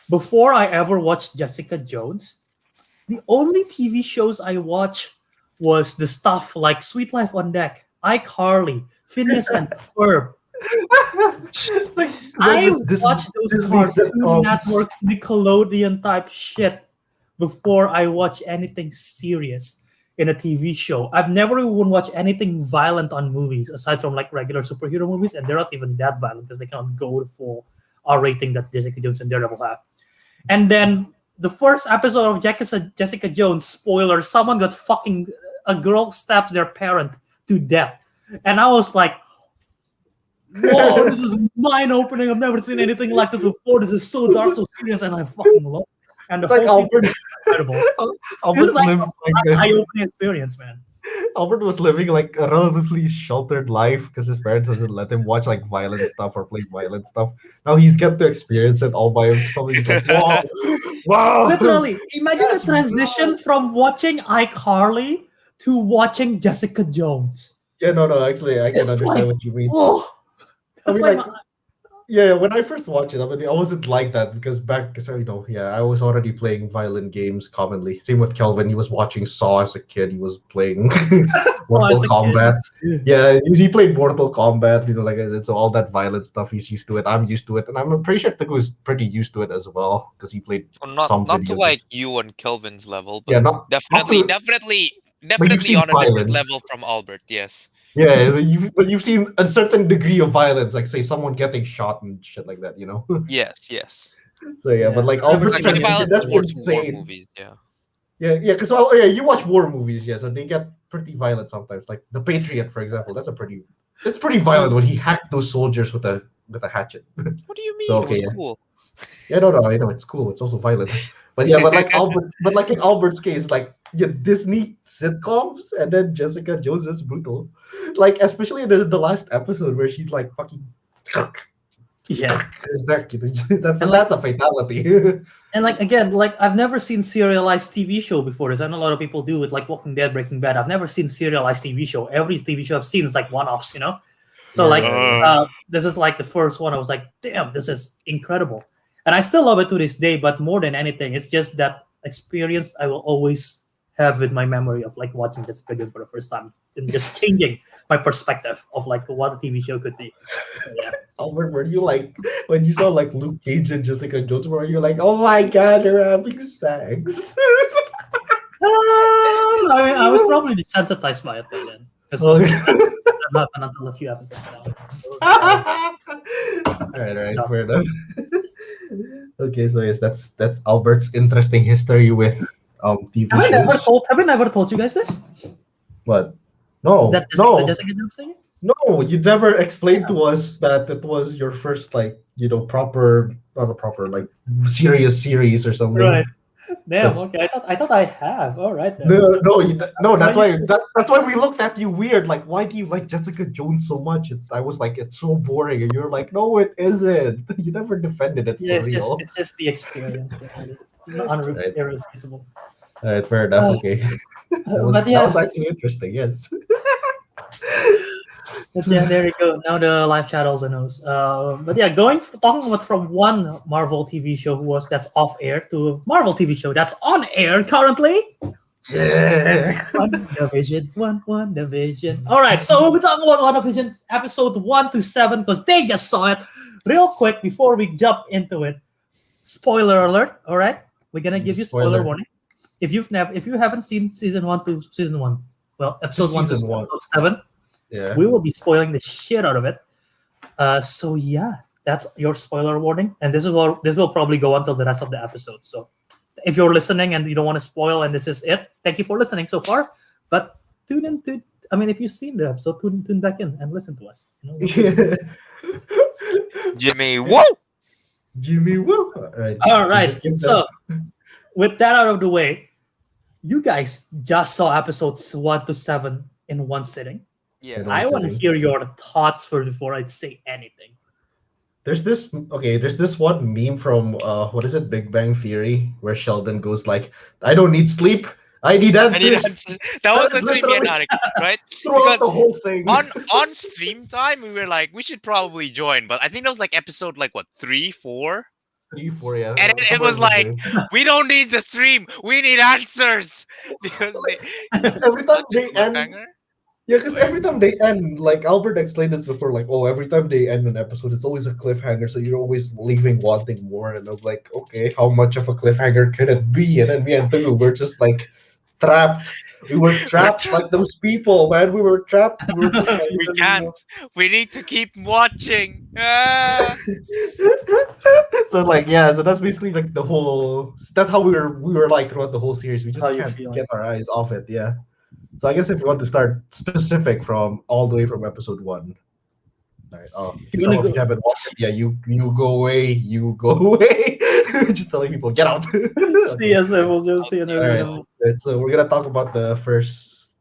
before I ever watched Jessica Jones, the only TV shows I watched was the stuff like Sweet Life on Deck, iCarly, Phineas and Ferb. Like, I this watched those Disney Cartoon sitcoms. Networks, Nickelodeon type shit before I watch anything serious in a TV show. I've never even watched anything violent on movies aside from like regular superhero movies, and they're not even that violent because they cannot go the full R rating that Jessica Jones and Daredevil have. And then the first episode of Jessica Jones, spoiler, someone got a girl stabs their parent to death. And I was like, whoa, this is mind-opening. I've never seen anything like this before. This is so dark, so serious, and I fucking love it. And the Like whole Albert, season is incredible. Albert It's like lived like an eye-opening experience, man. Albert was living like a relatively sheltered life because his parents doesn't let him watch like violent stuff or play violent stuff. Now he's get to experience it all by himself. He's like, wow, wow. Literally, imagine Yes, the transition from watching iCarly to watching Jessica Jones. Yeah, no, actually, I can It's understand like, what you mean. whoa. I That's mean, why like, yeah, when I first watched it, I mean, I wasn't like that because I was already playing violent games commonly. Same with Kelvin. He was watching Saw as a kid. He was playing Mortal Kombat. Yeah, he played Mortal Kombat. Like I said, so all that violent stuff, he's used to it. I'm used to it, and I'm pretty sure Teguh is pretty used to it as well because he played Well, some not to videos. like you on Kelvin's level, but Yeah, not definitely, to- definitely, you've definitely seen on a different violence. level from Albert. Yes. Yeah, but you've seen a certain degree of violence, like say someone getting shot and shit like that. Yes. So yeah, but like Albert's Actually, Pretty violence that's towards war insane. movies. Yeah. Yeah, because you watch war movies, yeah, so they get pretty violent sometimes. Like The Patriot, for example, it's pretty violent when he hacked those soldiers with a hatchet. What do you mean? So, It okay, was yeah. cool. Yeah, no, I know it's cool. It's also violent, but yeah, but like in Albert's case, like Disney sitcoms, and then Jessica Jones is brutal. Like especially in the last episode where she's like fucking. Yeah. That's a fatality. And like again, like I've never seen serialized TV show before this. I know a lot of people do with like Walking Dead, Breaking Bad. I've never seen serialized TV show. Every TV show I've seen is like one-offs, So like this is like the first one. I was like, damn, this is incredible. And I still love it to this day, but more than anything, it's just that experience I will always have in my memory of like watching Jessica Jones for the first time and just changing my perspective of like what a TV show could be. So, yeah. Albert, were you like when you saw like Luke Cage and Jessica Jones? Were you like, oh my god, they're having sex? I mean, I was probably desensitized by it by then because Okay. that happened until a few episodes now. All right, fair enough. Okay, so yes, that's Albert's interesting history with TV Have shows. I never told you guys this? What? No, The no, Jessica Jones thing? no. You never explained to us that it was your first proper, not a proper like serious series or something. Right. Damn. That's- Okay. I thought I have. All right. Then. No. That's why we looked at you weird. Like, why do you like Jessica Jones so much? I was like, it's so boring, and you're like, no, it isn't. You never defended it Yeah, for real. it's just the experience. Irreplaceable. All right, fair enough. Okay, that was actually interesting. Yes. But yeah, there you go. Now the live chat also knows. But yeah, talking about from one Marvel TV show that's off air to a Marvel TV show that's on air currently. Yeah. WandaVision. All right, so we'll be talking about WandaVision episode 1 to 7 because they just saw it. Real quick before we jump into it, spoiler alert. All right, we're gonna give you spoiler warning. If you haven't seen season 1 to season 1, well, episode 1 to Season one. episode 7. Yeah. We will be spoiling the shit out of it. So yeah, that's your spoiler warning, and this will probably go until the rest of the episode. So if you're listening and you don't want to spoil, and this is it, thank you for listening so far. But tune in to. I mean, if you've seen the episode, tune back in and listen to us. You know, Jimmy, whoa! Jimmy Woo. all right. So with that out of the way, you guys just saw episodes 1 to 7 in one sitting. Yeah. I want to hear your thoughts first before I say anything. There's this one meme from what is it, Big Bang Theory, where Sheldon goes like, "I don't need sleep, I need answers." That was That's literally me and literally- Ariq, right? Throughout Because the whole thing. on stream time, we were like, we should probably join, but I think that was like episode like what 3, 4, 3, 4, yeah. and it somewhere was in like, there. we don't need the stream, we need answers because Every time such a they end, cliffhanger. yeah, because every time they end, like Albert explained this before, like, oh, every time they end an episode, it's always a cliffhanger, so you're always leaving wanting more. And I'm like, okay, how much of a cliffhanger could it be? And then me and Teguh were just like trapped. We were trapped like those people, man. We were trapped. We were just like, We can't. We need to keep watching. Ah. So like, yeah, so that's basically like the whole. That's how we were like throughout the whole series. We just How you can't feeling? get our eyes off it. Yeah. So I guess if you want to start specific from all the way from episode 1. All right. Oh, You some wanna of you haven't watched it. Yeah, you go away. You go away. Just telling people get out. See us, and we'll just see you in a All right. minute. Right, so we're gonna talk about the first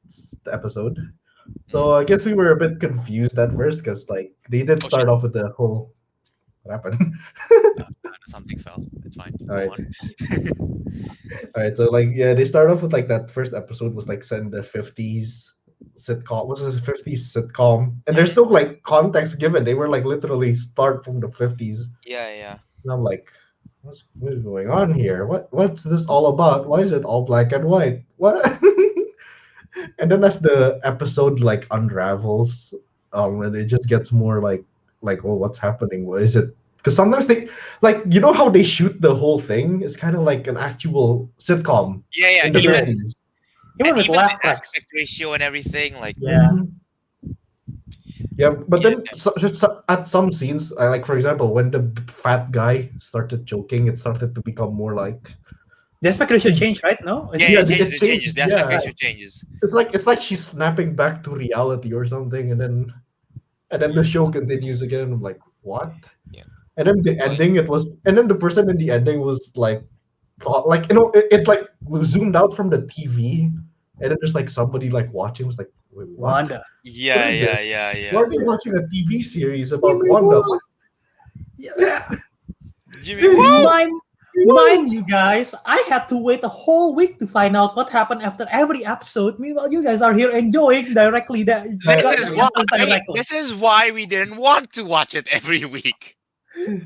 episode. So I guess we were a bit confused at first because like they did Oh, start shit. off with the whole. What happened? Something fell. It's fine. All right. Go on. All right, so like yeah, they start off with like that first episode was like set in the 50s sitcom. What's this 50s sitcom? And there's no like context given. They were like literally start from the 50s. Yeah. And I'm like, what is going on here? What's this all about? Why is it all black and white? What? And then as the episode like unravels, and it just gets more like oh, what's happening? What is it? Because sometimes they like how they shoot the whole thing is kind of like an actual sitcom Yeah. in the Even 50s. Even with the laugh tracks. aspect ratio and everything, like Yeah. Yeah, but Yeah. then just at some scenes, like for example, when the fat guy started choking, it started to become more like The aspect ratio changed, right? No? yeah, Yeah, it changes. it It changes. changes, The aspect yeah. ratio changes. it's like she's snapping back to reality or something, and then the show continues again. I'm like, what? Yeah. And then the ending, and then the person in the ending was like, thought like it like was zoomed out from the TV, and then there's like somebody like watching was like, wait, what? Wanda. Yeah. Why are they watching a TV series about Wanda? Jimmy, woo! Mind you guys, I had to wait a whole week to find out what happened after every episode. Meanwhile, you guys are here enjoying directly that. This is why we didn't want to watch it every week.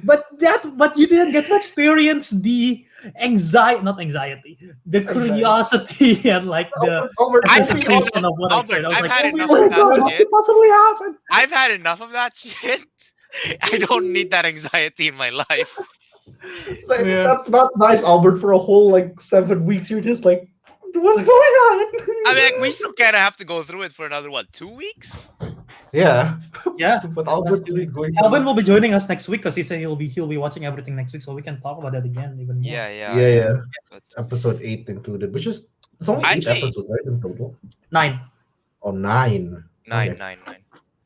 But you didn't get to experience the anxiety, the curiosity, and like the anticipation of what I said. I was I've like, had oh enough my of that god, what shit. could possibly happen? I've had enough of that shit. I don't need that anxiety in my life. Like, Yeah. That's not nice, Albert. For a whole like 7 weeks, you're just like, what's going on? I mean, like, we still kind of have to go through it for another 2 weeks. Yeah, Yeah. but Albert's really going. Kelvin will be joining us next week because he said he'll be watching everything next week, so we can talk about that again even more. Yeah. But Episode 8 included, which is it's only Actually- 8 episodes, right, in total? 9. Oh, 9. nine. Okay.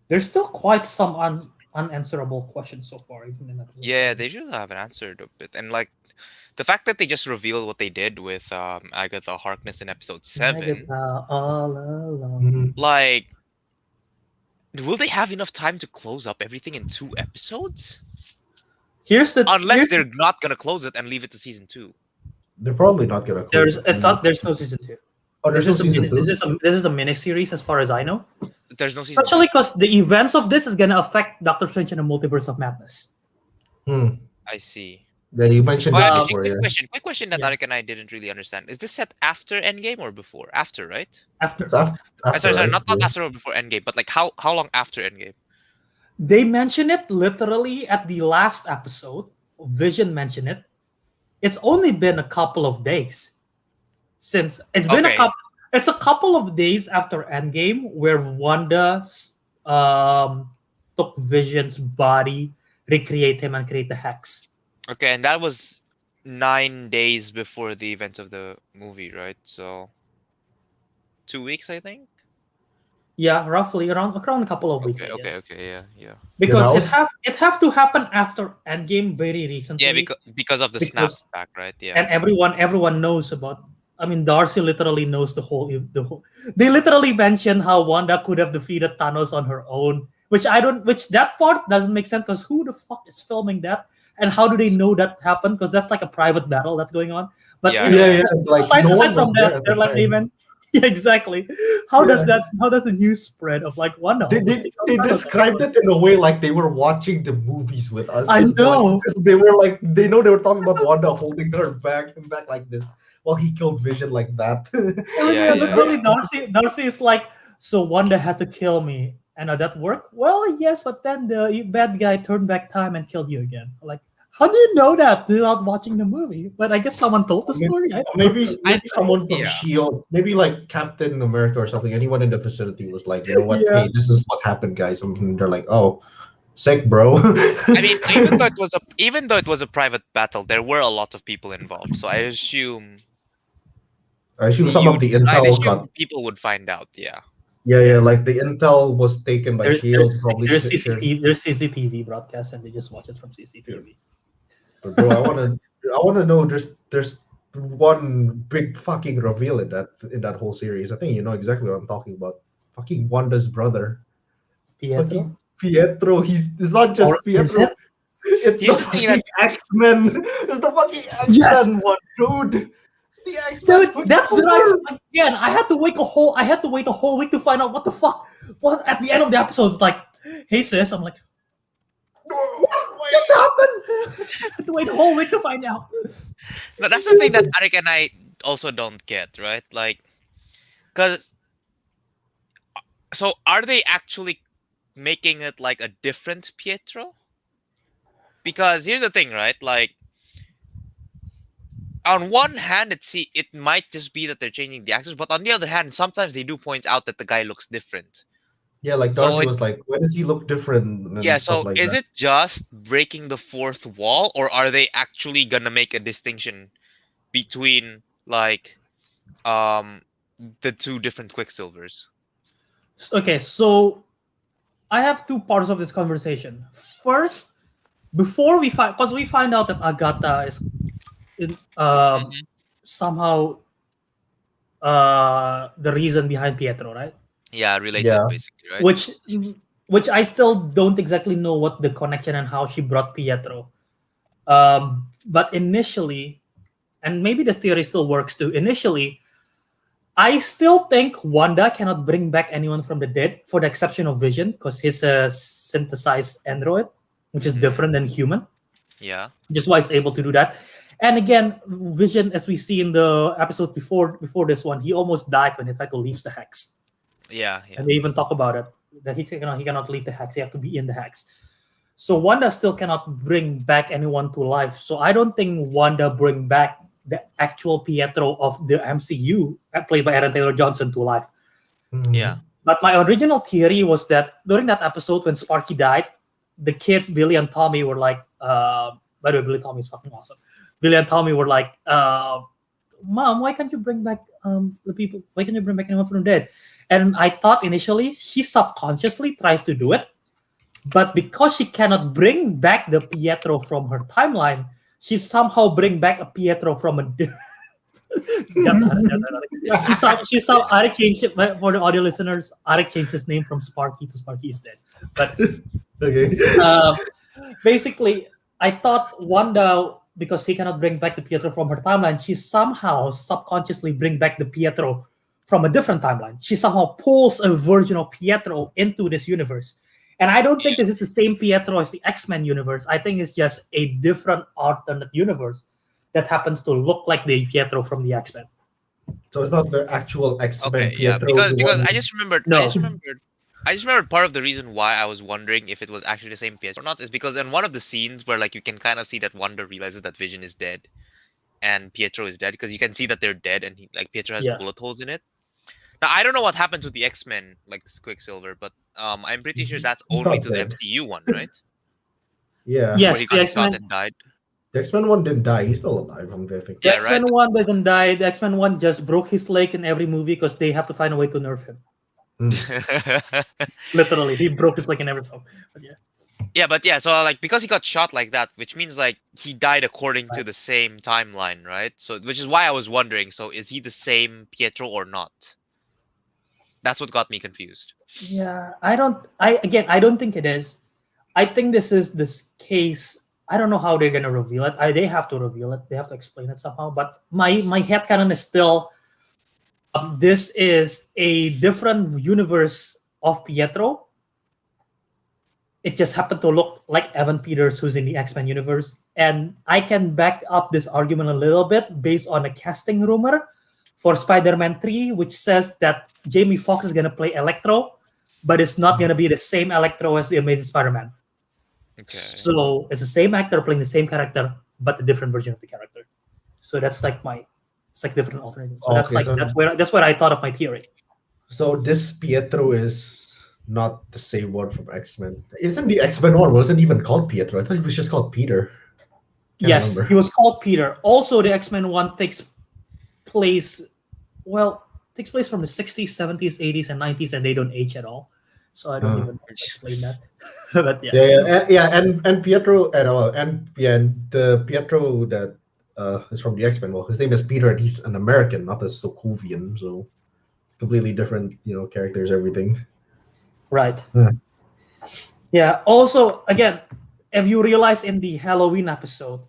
There's still quite some unanswerable questions so far, even in episode. Yeah, they should have answered a bit, and like the fact that they just revealed what they did with Agatha Harkness in episode 7. Agatha all alone. Mhm. Like, will they have enough time to close up everything in 2 episodes? Here's the Unless they're not gonna close it and leave it to season 2. They're probably not gonna. there's close it's it. not there's no season 2. Oh, there's no This is a season mini, 2. this is a mini series as far as I know. There's no season. Especially because the events of this is gonna affect Doctor Strange and the Multiverse of Madness. I see. Yeah, you mentioned Oh, that yeah, before. quick question that Yeah. Ariq and I didn't really understand. Is this set after Endgame or before? After, right? After It's after, Sorry, right? not Yeah. after or before Endgame, but like how long after Endgame? they mention it literally at the last episode, Vision mentioned it. It's only been a couple of days since it's been Okay. It's a couple of days after Endgame where Wanda took Vision's body, recreate him, and create the hex. Okay, and that was 9 days before the events of the movie, right? So 2 weeks, I think. Yeah, roughly around a couple of weeks, I guess. Okay, yeah. Because Yeah, it have to happen after Endgame very recently. Yeah, because of the snapback, right? Yeah. And everyone knows about. I mean, Darcy literally knows the whole. They literally mention how Wanda could have defeated Thanos on her own, which that part doesn't make sense because who the fuck is filming that, and how do they know that happened? Because that's like a private battle that's going on. But Yeah, yeah. Like aside, no aside one from was there that, at they're the like, hey time. man, yeah, exactly. How does the news spread of like Wanda? They Thanos? described it in a way like they were watching the movies with us. I know. Because they were like, they know they were talking about Wanda holding her back like this while he killed Vision like that. Yeah. Literally, Darcy is like, so Wanda had to kill me, and that worked. Well, yes, but then the bad guy turned back time and killed you again. Like, how do you know that without watching the movie? But I guess someone told the story. I don't know. Maybe someone from Shield, maybe like Captain America or something. Anyone in the vicinity was like, you know what? Yeah. Hey, this is what happened, guys. And they're like, oh, sick, bro. I mean, even though it was a private battle, there were a lot of people involved. So I assume some of the intel got. people would find out. Yeah. Yeah. Like the intel was taken by Shield. There's CCTV broadcast, and they just watch it from CCTV. But bro, I wanna know. There's one big fucking reveal in that whole series. I think you know exactly what I'm talking about. Fucking Wanda's brother, Pietro. fucking Pietro. It's not just Or Pietro. is it? It's the fucking X-Men. It's the fucking X-Men one, dude. It's the X-Men. Dude, that drive again. I had to wait a whole week to find out what the fuck. What at the end of the episode, it's like, hey sis, I'm like, what just happened? I had to wait a whole week to find out. No, that's the thing that Ariq and I also don't get, right? Like, because so are they actually making it like a different Pietro? Because here's the thing, right? Like, on one hand, it might just be that they're changing the actors, but on the other hand, sometimes they do point out that the guy looks different. Yeah, like Darcy was like, why does he look different? And Yeah, stuff so like is that. it just breaking the fourth wall, or are they actually gonna make a distinction between like the two different Quicksilvers? Okay, so I have two parts of this conversation. First, before we find, because we find out that Agatha is somehow the reason behind Pietro, right? Yeah, related basically, right? Which I still don't exactly know what the connection and how she brought Pietro. But initially, and maybe this theory still works too. Initially, I still think Wanda cannot bring back anyone from the dead, for the exception of Vision, because he's a synthesized android, which is different than human. Yeah. Just why he's able to do that. And again, Vision, as we see in the episode before this one, he almost died when he tried to leave the hex. Yeah. And they even talk about it, that he cannot leave the hex. He has to be in the hex. So Wanda still cannot bring back anyone to life. So I don't think Wanda bring back the actual Pietro of the MCU, played by Aaron Taylor Johnson, to life. Yeah. But my original theory was that during that episode when Sparky died, the kids, Billy and Tommy, were like, by the way, Billy Tommy is fucking awesome. Billy and Tommy were like, Mom, why can't you bring back the people? Why can't you bring back anyone from the dead? And I thought initially she subconsciously tries to do it, but because she cannot bring back the Pietro from her timeline, she somehow bring back a Pietro from a. she saw Ariq changed it for the audio listeners. Ariq changed his name from Sparky to Sparky is dead. But okay. Basically, I thought Wanda, because he cannot bring back the Pietro from her timeline, she somehow subconsciously bring back the Pietro from a different timeline. She somehow pulls a version of Pietro into this universe. And I don't think this is the same Pietro as the X-Men universe. I think it's just a different alternate universe that happens to look like the Pietro from the X-Men. So it's not the actual X-Men Pietro. Yeah, because I just remembered. No. I just remembered part of the reason why I was wondering if it was actually the same Pietro or not is because in one of the scenes where like you can kind of see that Wanda realizes that Vision is dead and Pietro is dead, because you can see that they're dead and Pietro has bullet holes in it. Now I don't know what happened to the X-Men, like Quicksilver, but I'm pretty sure that's He's only not to the dead. MCU one, right? Yeah. Yes, Where he the got X-Men. shot and died. The X-Men one didn't die. He's still alive, I'm guessing. The Yeah, X-Men right. one didn't die. The X-Men one just broke his leg in every movie because they have to find a way to nerf him. Literally, he broke his leg in every film. But yeah. Yeah, but yeah, so like because he got shot like that, which means like he died according to the same timeline, right? So which is why I was wondering, so is he the same Pietro or not? That's what got me confused. Yeah, I don't think it is. I think this case. I don't know how they're gonna reveal it. They have to reveal it. They have to explain it somehow. But my headcanon is still this is a different universe of Pietro. It just happened to look like Evan Peters, who's in the X-Men universe. And I can back up this argument a little bit based on a casting rumor for Spider-Man 3, which says that Jamie Foxx is going to play Electro, but it's not going to be the same Electro as the Amazing Spider-Man. Okay. So it's the same actor playing the same character, but a different version of the character. So that's like it's like different alternative. So that's where I thought of my theory. So this Pietro is not the same one from X-Men. Isn't the X-Men one wasn't even called Pietro? I thought he was just called Peter. Yes, remember. he was called Peter. Also, the X-Men one takes place from the 60s, 70s, 80s, and 90s, and they don't age at all. So I don't even explain that. But and Pietro and the Pietro that is from the X-Men. Well, his name is Peter, and he's an American, not a Sokovian. So completely different, characters, everything. Right. Yeah. Also, again, if you realize in the Halloween episode,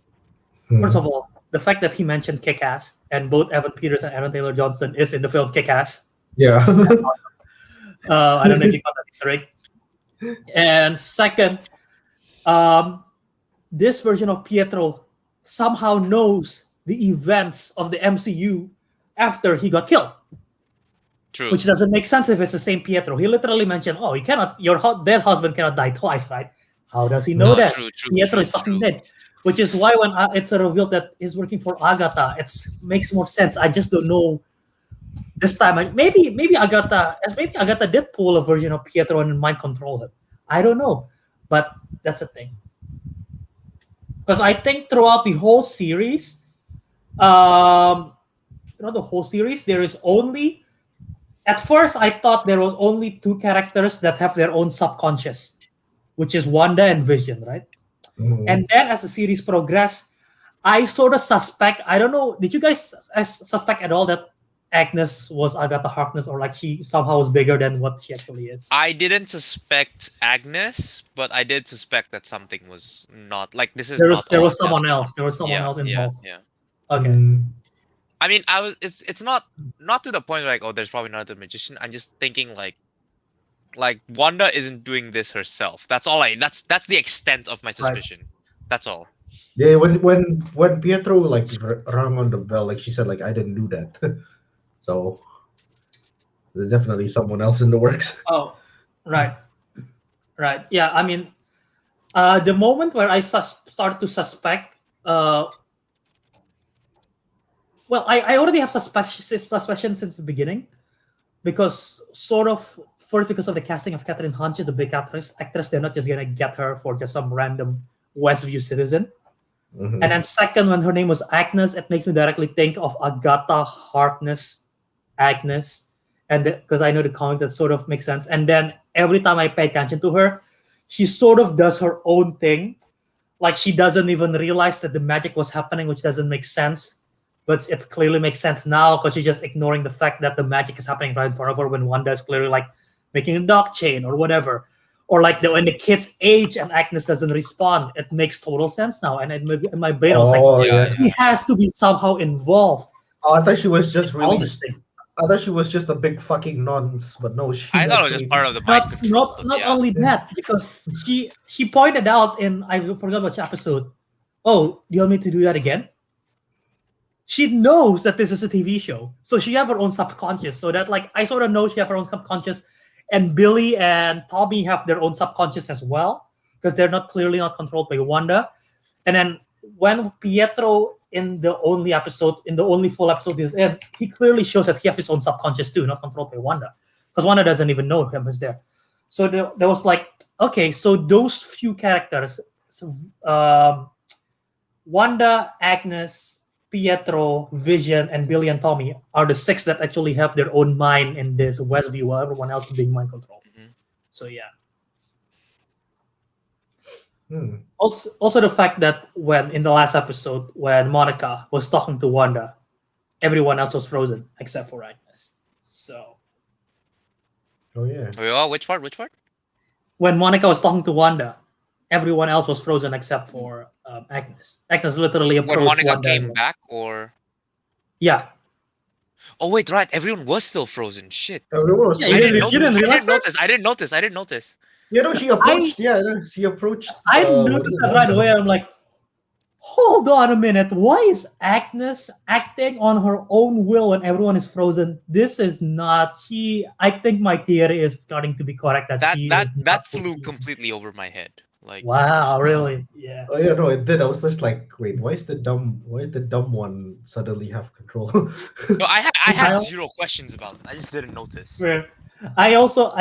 first of all, the fact that he mentioned Kick-Ass and both Evan Peters and Aaron Taylor Johnson is in the film Kick-Ass. Yeah. I don't know if you got that Easter egg. And second, this version of Pietro somehow knows the events of the MCU after he got killed. True. Which doesn't make sense if it's the same Pietro. He literally mentioned, your dead husband cannot die twice, right? How does he know that? True, Pietro is fucking dead. Which is why when it's revealed that he's working for Agatha, it makes more sense. I just don't know this time. Maybe Agatha did pull a version of Pietro and mind control him. I don't know. But that's a thing. Because I think throughout the whole series, there is only... At first, I thought there was only two characters that have their own subconscious, which is Wanda and Vision, right? And then as the series progressed, I sort of suspect, I don't know, did you guys suspect at all that Agnes was Agatha Harkness, or like she somehow was bigger than what she actually is? I didn't suspect Agnes, but I did suspect that something was not like this is. There was someone else. There was someone else involved. Yeah. Okay. I mean, it's not to the point where like, there's probably not a magician. I'm just thinking like Wanda isn't doing this herself. That's all that's the extent of my suspicion. Right. That's all. Yeah, when Pietro like rang on the bell, like she said, like I didn't do that. So there's definitely someone else in the works. Oh, right. Yeah, I mean, the moment where I started to suspect, I already have suspicion since the beginning, because first of the casting of Catherine Hunt. She's a big actress. They're not just gonna get her for just some random Westview citizen. And then second, when her name was Agnes, it makes me directly think of Agatha Harkness, Agnes, and because I know the comics, that sort of makes sense. And then every time I pay attention to her, she sort of does her own thing, like she doesn't even realize that the magic was happening, which doesn't make sense. But it clearly makes sense now because she's just ignoring the fact that the magic is happening right in front of her when Wanda is clearly like making a dog chain or whatever. Or like when the kids age and Agnes doesn't respond, it makes total sense now. And in my brain, I was like, she has to be somehow involved. Oh, I thought she was just I thought she was just a big fucking nonce, but no, I thought it was just part of the mind control. Not only that, because she pointed out in, I forgot which episode, do you want me to do that again? She knows that this is a TV show, so she have her own subconscious. So that like I sort of know she have her own subconscious, and Billy and Tommy have their own subconscious as well, because they're clearly not controlled by Wanda. And then when Pietro in the only full episode he's in, he clearly shows that he has his own subconscious too, not controlled by Wanda, because Wanda doesn't even know him is there. So there was like, okay, so those few characters, Wanda, Agnes, Pietro, Vision, and Billy and Tommy are the 6 that actually have their own mind in this Westview, while everyone else is being mind controlled. So yeah. Also the fact that when in the last episode, when Monica was talking to Wanda, everyone else was frozen except for Agnes. So. Oh yeah. Oh, which part? When Monica was talking to Wanda, everyone else was frozen except for Agnes. Agnes literally approached When Monica Wanda came back, or yeah. Oh wait, right. Everyone was still frozen. Shit. Everyone was Yeah, you didn't realize that? I didn't notice. You know, she approached. She approached. I noticed that right away. I'm like, hold on a minute. Why is Agnes acting on her own will when everyone is frozen? This is not she. I think my theory is starting to be correct. That flew completely over my head. Like, wow, really? Yeah. Oh yeah, no, it did. I was just like, wait, why is the dumb one suddenly have control? No, I had 0 questions about it. I just didn't notice. Fair. I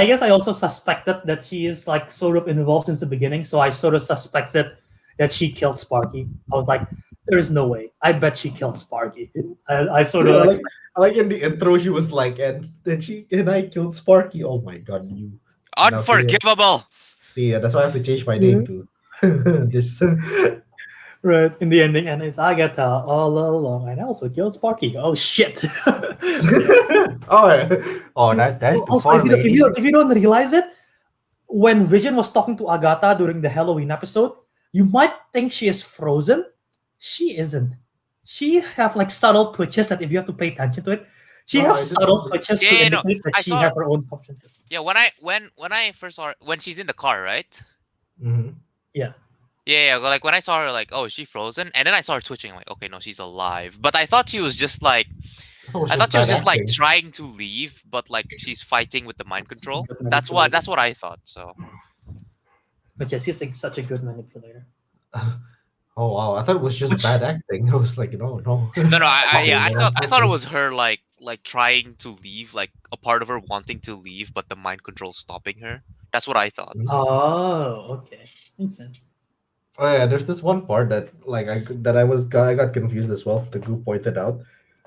guess I also suspected that she is like sort of involved since the beginning, so I sort of suspected that she killed Sparky. I was like, there is no way. I bet she killed Sparky. I sort of like in the intro she was like, and I killed Sparky. Oh my god, you Unforgivable. See, that's why I have to change my name to this. Right, in the ending, and it's Agatha all along, and I also killed Sparky. Oh shit! That's also, if you don't realize it, when Vision was talking to Agatha during the Halloween episode, you might think she is frozen. She isn't. She have like subtle twitches that if you have to pay attention to it, she has subtle twitches to indicate that she has her own consciousness. Yeah, when I first saw her, when she's in the car, right? Mm-hmm. Yeah. Yeah, like when I saw her, like, oh, is she frozen? And then I saw her twitching, like, okay, no, she's alive. But I thought she was just like, like trying to leave, but like she's fighting with the mind control. That's what I thought. So. But yeah, she's like such a good manipulator. Oh wow, I thought it was just bad acting. I was like, no. No, I thought it was her like trying to leave, like a part of her wanting to leave, but the mind control stopping her. That's what I thought. Oh, okay, makes sense. Oh yeah, there's this one part that like I got confused as well. Teguh pointed out.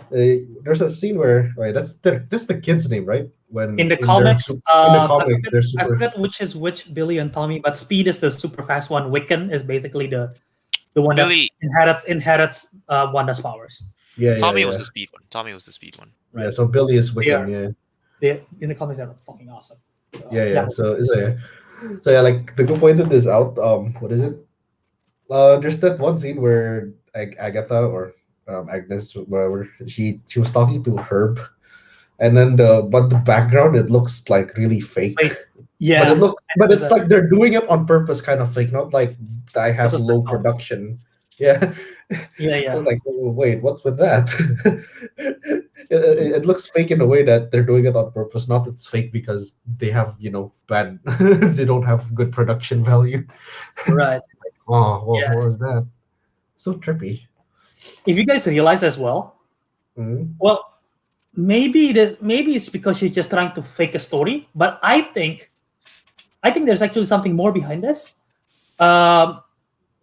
There's a scene where that's the kid's name, right? When in the comics, I I forget which is which, Billy and Tommy, but Speed is the super fast one. Wiccan is basically the one Billy that inherits Wanda's powers. Yeah, Tommy was the speed one. Right. Yeah, so Billy is Wiccan. They in the comics are fucking awesome. So like the pointed this out. What is it? There's that one scene where Agatha or Agnes, whatever, she was talking to Herb, and then the background, it looks like really fake. Yeah, but it's like they're doing it on purpose, kind of fake, not like I have low production. Yeah. I was like, oh, wait, what's with that? It looks fake in a way that they're doing it on purpose, not it's fake because they have bad, they don't have good production value. Right. What was that? So trippy. If you guys realize as well, well, maybe it's because she's just trying to fake a story. But I think there's actually something more behind this.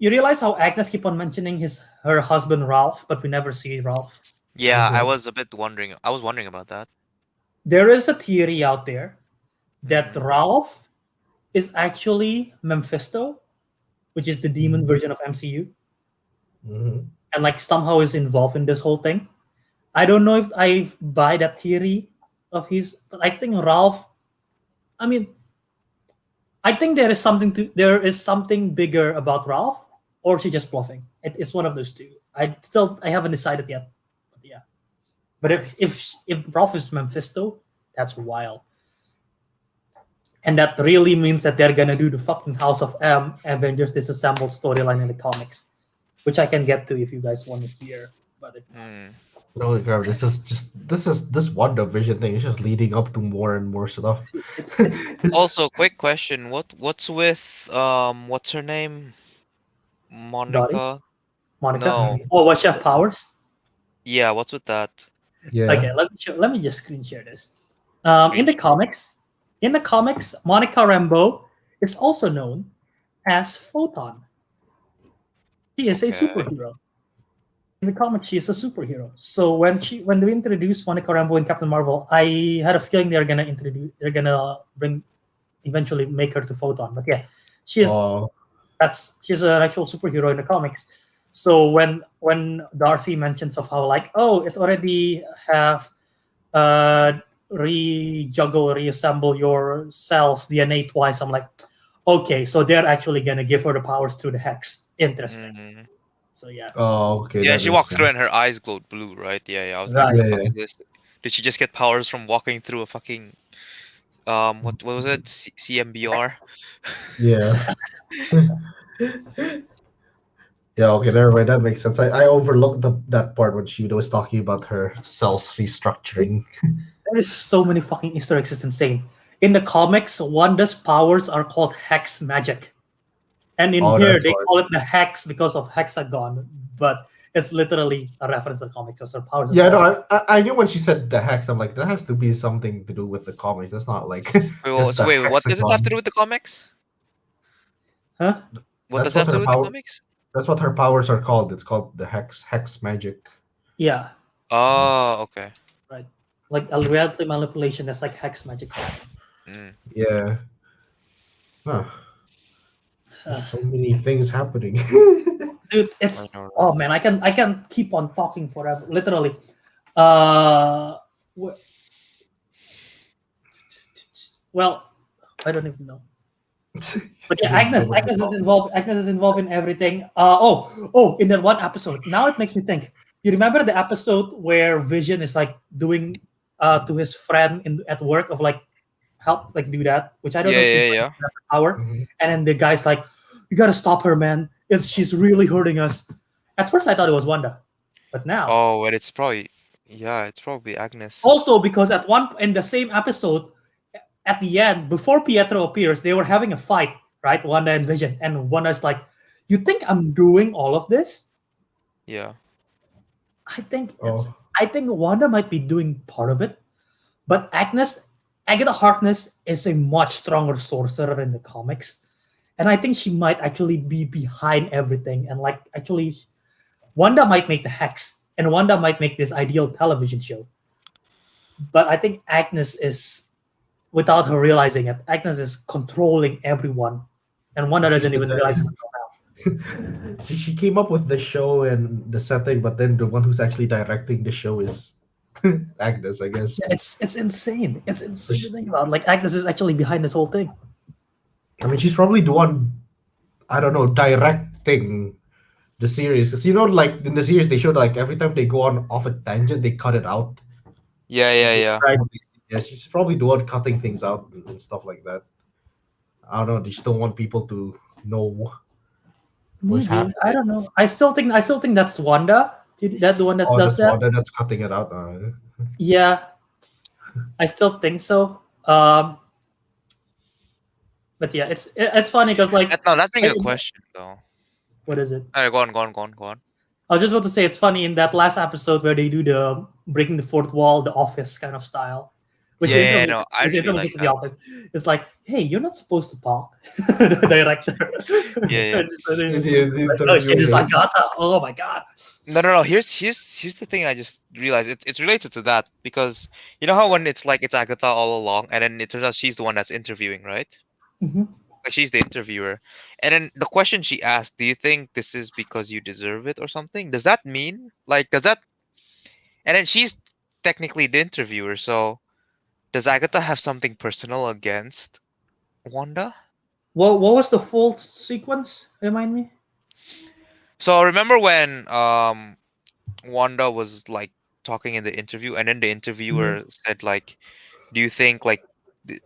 You realize how Agnes keep on mentioning her husband Ralph, but we never see Ralph. Yeah, I was wondering about that. There is a theory out there that Ralph is actually Mephisto, which is the demon version of MCU. And like somehow is involved in this whole thing. I don't know if I buy that theory of his, but I think Ralph. I mean, I think there is something bigger about Ralph, or she just bluffing. It's one of those two. I haven't decided yet. But yeah. But if Ralph is Mephisto, that's wild. And that really means that they're gonna do the fucking House of M Avengers Disassemble storyline in the comics, which I can get to if you guys want to hear. But if holy crap, this Wandavision thing is just leading up to more and more stuff. Also, quick question: what's with what's her name? Monica? Monica? No. Oh, what she have powers? Yeah, what's with that? Yeah. Okay, let me just screen share this. Screen In the share. comics, Monica Rambeau is also known as Photon. She is a Okay. superhero. In the comics, she is a superhero. So when they introduced Monica Rambeau in Captain Marvel, I had a feeling they're gonna bring eventually make her to Photon. But yeah, she's Oh, she's an actual superhero in the comics. So when Darcy mentions of how like, oh, it already have reassemble your cells DNA twice, I'm like, okay, so they're actually gonna give her the powers through the hex. Interesting. Mhm. So yeah, okay. Yeah, That she makes walked through sense. and her eyes glowed blue, right? Yeah. I was like, right. what the Yeah, fuck yeah. is this? Did she just get powers from walking through a fucking what was it? CMBR? Yeah. Yeah, okay, never mind. That makes sense. I overlooked that part when she was talking about her cells restructuring. There is so many fucking Easter eggs. It's insane. In the comics, Wanda's powers are called hex magic, and in Oh, here that's they why. call it the hex because of hexagon, but it's literally a reference to the comics. So her powers is Yeah, no, called. I knew when she said the hex, I'm like, that has to be something to do with the comics. That's not like just So the wait, what does it have to hexagon. do with the comics? Huh? What That's does it what have to her do with the power. comics? That's what her powers are called. It's called the hex magic. Yeah, Oh, okay. right. Like a reality manipulation. That's like hex magic. Mm. Yeah. Huh. Uh, There's so many things happening. dude, I it's know, oh right? man, I can keep on talking forever. Literally. Uh, wh- well, I don't even know. But yeah, You don't know Agnes, what to Agnes is talk. involved. Agnes is involved in everything. In that one episode. Now it makes me think. You remember the episode where Vision is like doing to his friend at work of like help like do that, which I don't Yeah, know if she's yeah, like yeah. have the power. Mhm. And then the guy's like, "You gotta stop her, man. She's really hurting us." At first, I thought it was Wanda, but now Oh, and it's probably it's probably Agnes. also because at one in the same episode, at the end, before Pietro appears, they were having a fight, right? Wanda and Vision, and Wanda's like, "You think I'm doing all of this?" Yeah. I think it's. Oh, I think Wanda might be doing part of it, but Agatha Harkness is a much stronger sorcerer in the comics, and I think she might actually be behind everything. And like, actually, Wanda might make the hex, and Wanda might make this ideal television show. But I think Agnes is, without her realizing it, Agnes is controlling everyone, and Wanda she's doesn't the even realize it until now. See, she came up with the show and the setting, but then the one who's actually directing the show is Agnes, I guess. Yeah, it's insane. It's So insane to think about. Like Agnes is actually behind this whole thing. I mean, she's probably the one, I don't know, directing the series. Because, like in the series, they showed like every time they go on off a tangent, they cut it out. Yeah. Right. Yeah, she's probably the one cutting things out and stuff like that. I don't know. They just don't want people to know what's Maybe I happening. don't know. I still think that's Wanda. That the one that Oh, does that's that. Wanda that's cutting it out. Yeah, I still think so. But yeah, it's funny because like, No, that brings I- a question though. what is it? Alright, go on. I was just about to say it's funny in that last episode where they do the breaking the fourth wall, the office kind of style, which Yeah, no, I which really like introduces the that. office. It's like, hey, you're not supposed to talk, the director. Yeah. Like, oh, shit, it's Agatha. Oh my god. No. Here's the thing. I just realized it's related to that because you know how when it's like it's Agatha all along, and then it turns out she's the one that's interviewing, right? Mhm. Like she's the interviewer, and then the question she asked, "Do you think this is because you deserve it or something?" Does that mean like does that? And then she's technically the interviewer, so does Agatha have something personal against Wanda? What was the full sequence? Remind me. So remember when Wanda was like talking in the interview, and then the Mhm. interviewer said like, "Do you think like th-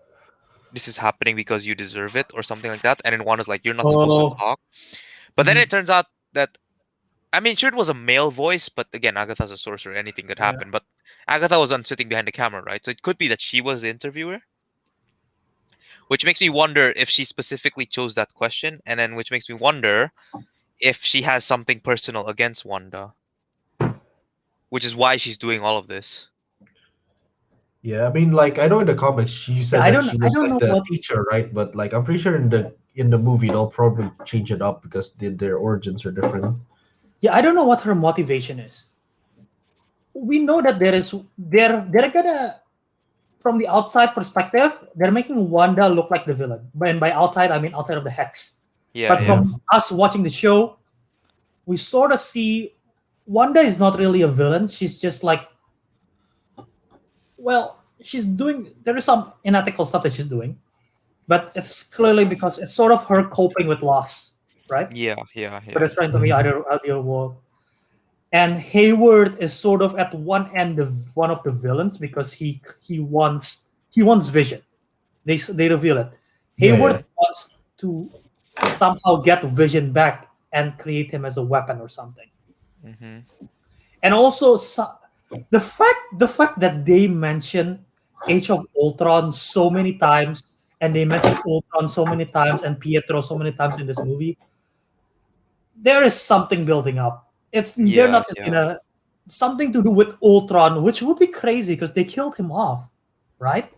this is happening because you deserve it or something like that?" And then Wanda's like, "You're not supposed to Oh. talk." But then Mhm. it turns out that I mean, sure, it was a male voice, but again, Agatha's a sorcerer; anything could Yeah. happen. But Agatha was on sitting behind the camera, right? So it could be that she was the interviewer, which makes me wonder if she specifically chose that question, and then which makes me wonder if she has something personal against Wanda, which is why she's doing all of this. Yeah, I mean, like I know in the comics she said I that don't she I was don't like know the what. teacher, right? But like I'm pretty sure in the movie they'll probably change it up because their origins are different. Yeah, I don't know what her motivation is. We know that they're gonna, from the outside perspective, they're making Wanda look like the villain. And by outside, I mean outside of the hex. Yeah, But yeah. from us watching the show, we sort of see Wanda is not really a villain. She's just like, well, she's doing, there is some unethical stuff that she's doing, but it's clearly because it's sort of her coping with loss, right? Yeah, yeah, But yeah. it's trying to be other world. And Hayward is sort of at one end of one of the villains because he wants Vision. They reveal it. Yeah, Hayward yeah. wants to somehow get Vision back and create him as a weapon or something. Mm-hmm. And also the fact that they mention Age of Ultron so many times, and they mention Ultron so many times and Pietro so many times in this movie, there is something building up. They're Yeah, not just yeah. gonna something to do with Ultron, which would be crazy because they killed him off, right?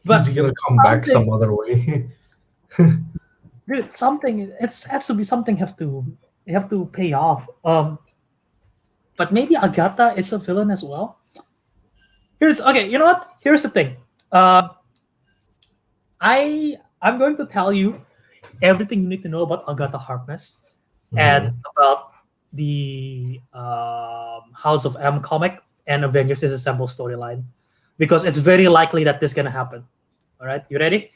He's gonna come back something- some other way. dude, something has to be something have to pay off. But maybe Agatha is a villain as well. Okay. You know what? Here's the thing. I'm going to tell you everything you need to know about Agatha Harkness and about the House of M comic and Avengers Disassemble storyline, because it's very likely that this is gonna happen. All right, you ready?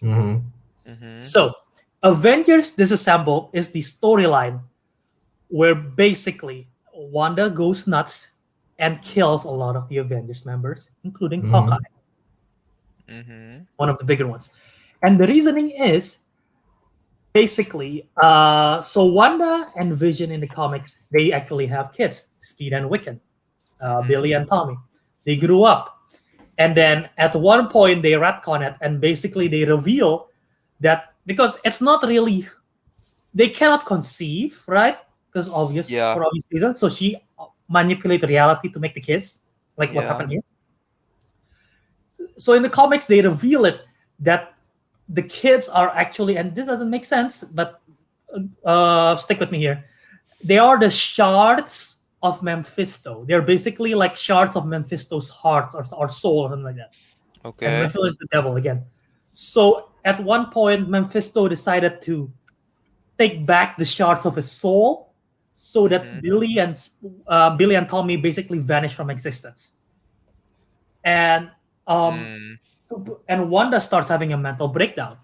Mm-hmm. So, Avengers Disassemble is the storyline where basically Wanda goes nuts and kills a lot of the Avengers members, including Hawkeye, Mm-hmm. one of the bigger ones. And the reasoning is basically, so Wanda and Vision in the comics, they actually have kids, Speed and Wiccan, Billy and Tommy. They grew up. And then at one point, they retcon it, and basically they reveal that because it's not really, they cannot conceive, right? Because for obvious reasons. So she manipulates reality to make the kids, like what happened here. So in the comics, they reveal it that the kids are actually, and this doesn't make sense, but stick with me here. They are the shards of Mephisto. They're basically like shards of Mephisto's heart or soul or something like that. Okay. And Mephisto is the devil again. So at one point, Mephisto decided to take back the shards of his soul, so that Billy and Tommy basically vanish from existence. And and Wanda starts having a mental breakdown.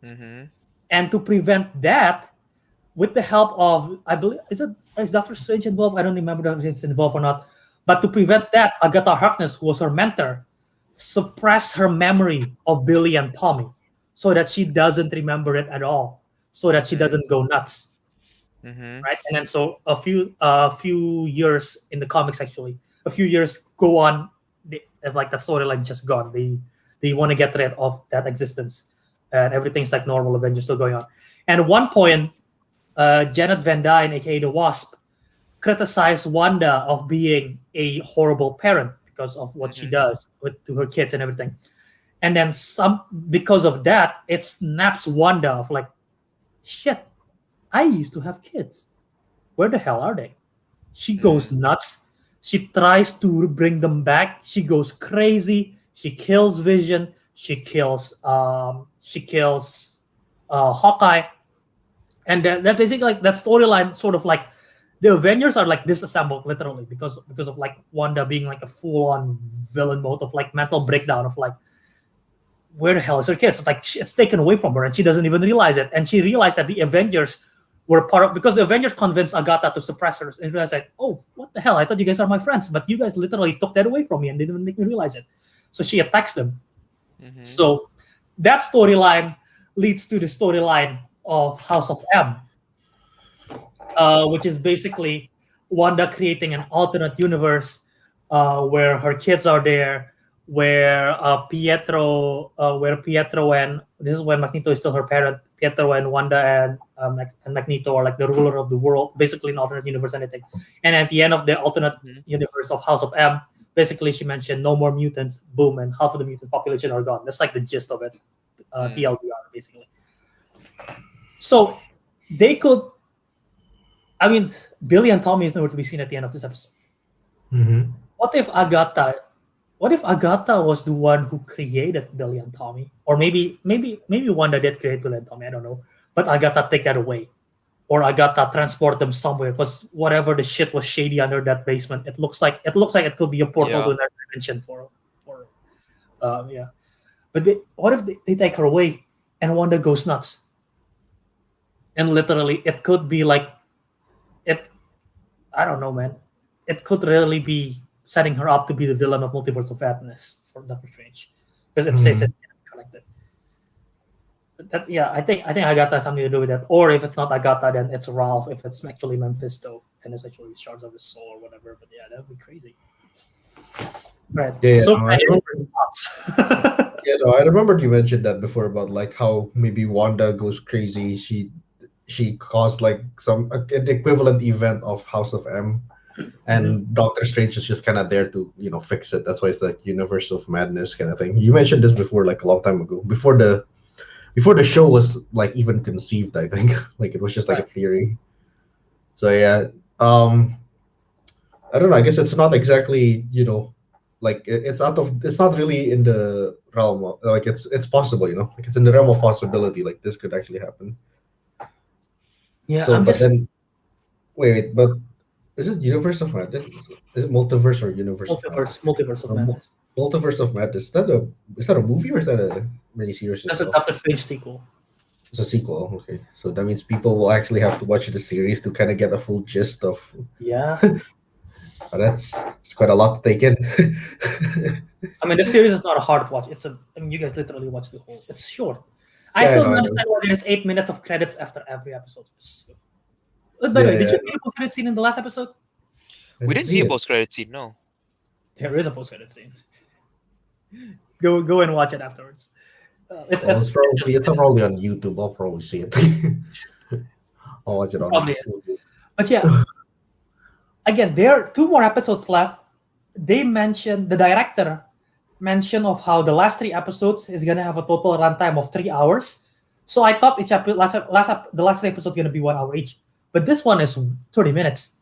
And to prevent that, with the help of, I believe, is Doctor Strange involved? I don't remember if Doctor Strange involved or not. But to prevent that, Agatha Harkness, who was her mentor, suppressed her memory of Billy and Tommy so that she doesn't remember it at all, so that she doesn't go nuts. Right? And then so a few years in the comics, actually, a few years go on, like that storyline just gone. They want to get rid of that existence, and everything's like normal. Avengers still going on. And at one point, Janet Van Dyne, aka the Wasp, criticized Wanda of being a horrible parent because of what she does to her kids and everything. And then because of that, it snaps Wanda of like, shit, I used to have kids. Where the hell are they? She goes nuts. She tries to bring them back. She goes crazy. She kills Vision. She kills Hawkeye. And that basically, like, that storyline sort of like the Avengers are like disassembled literally because of like Wanda being like a full-on villain mode of like mental breakdown of like, where the hell is her kids? It's like it's taken away from her and she doesn't even realize it. And she realized that the Avengers were part of, because the Avengers convinced Agatha to suppress her, and realized like, oh, what the hell? I thought you guys are my friends, but you guys literally took that away from me and didn't make me realize it. So she attacks them. So that storyline leads to the storyline of House of M, which is basically Wanda creating an alternate universe where her kids are there, where Pietro and this is when Magneto is still her parent. Pietro and Wanda and Magneto are like the ruler of the world, basically an alternate universe, anything. And at the end of the alternate universe of House of M, basically she mentioned no more mutants, boom, and half of the mutant population are gone. That's like the gist of it, TLDR, basically. So they could, I mean, Billy and Tommy is nowhere to be seen at the end of this episode. Mm-hmm. What if Agatha was the one who created Billy and Tommy? Or maybe Wanda did create Billy and Tommy, I don't know. But Agatha take that away. Or Agatha transport them somewhere, because whatever the shit was shady under that basement, it looks like it could be a portal to another dimension for yeah. But what if they take her away and Wanda goes nuts? And literally it could be like it, I don't know, man. It could really be setting her up to be the villain of Multiverse of Madness for Doctor Strange, because it says it's connected. But that, yeah, I think Agatha has something to do with that. Or if it's not Agatha, then it's Ralph. If it's actually Mephisto and it's actually Shards of his Soul or whatever. But yeah, that would be crazy. Right. Yeah, so I remember you mentioned that before about like how maybe Wanda goes crazy. She caused like an equivalent event of House of M. And Doctor Strange is just kind of there to, fix it. That's why it's like Universe of Madness kind of thing. You mentioned this before, like a long time ago, before the show was like even conceived. I think like it was just like a theory. So yeah, I don't know. I guess it's not exactly like it's not really in the realm of, like it's possible. Like it's in the realm of possibility. Like this could actually happen. Yeah, So, then wait, but. Is it Universe of Madness? Is it Multiverse or Universe? Multiverse of Madness. Multiverse of Madness. Is that a movie or is that a miniseries? That's a Doctor Strange sequel. It's a sequel. Okay, so that means people will actually have to watch the series to kind of get a full gist of. Yeah. It's quite a lot to take in. I mean, this series is not a hard watch. You guys literally watch the whole. It's short. I still don't understand why there's 8 minutes of credits after every episode. By the way, did you see the post-credit scene in the last episode? We didn't see a post-credit scene, no. There is a post-credit scene. Go and watch it afterwards. It's probably on YouTube. I'll probably see it. I'll watch it on YouTube. But yeah, again, there are 2 more episodes left. The director mentioned of how the last 3 episodes is gonna have a total runtime of 3 hours. So I thought the last 3 episodes gonna be 1 hour each. But this one is 30 minutes.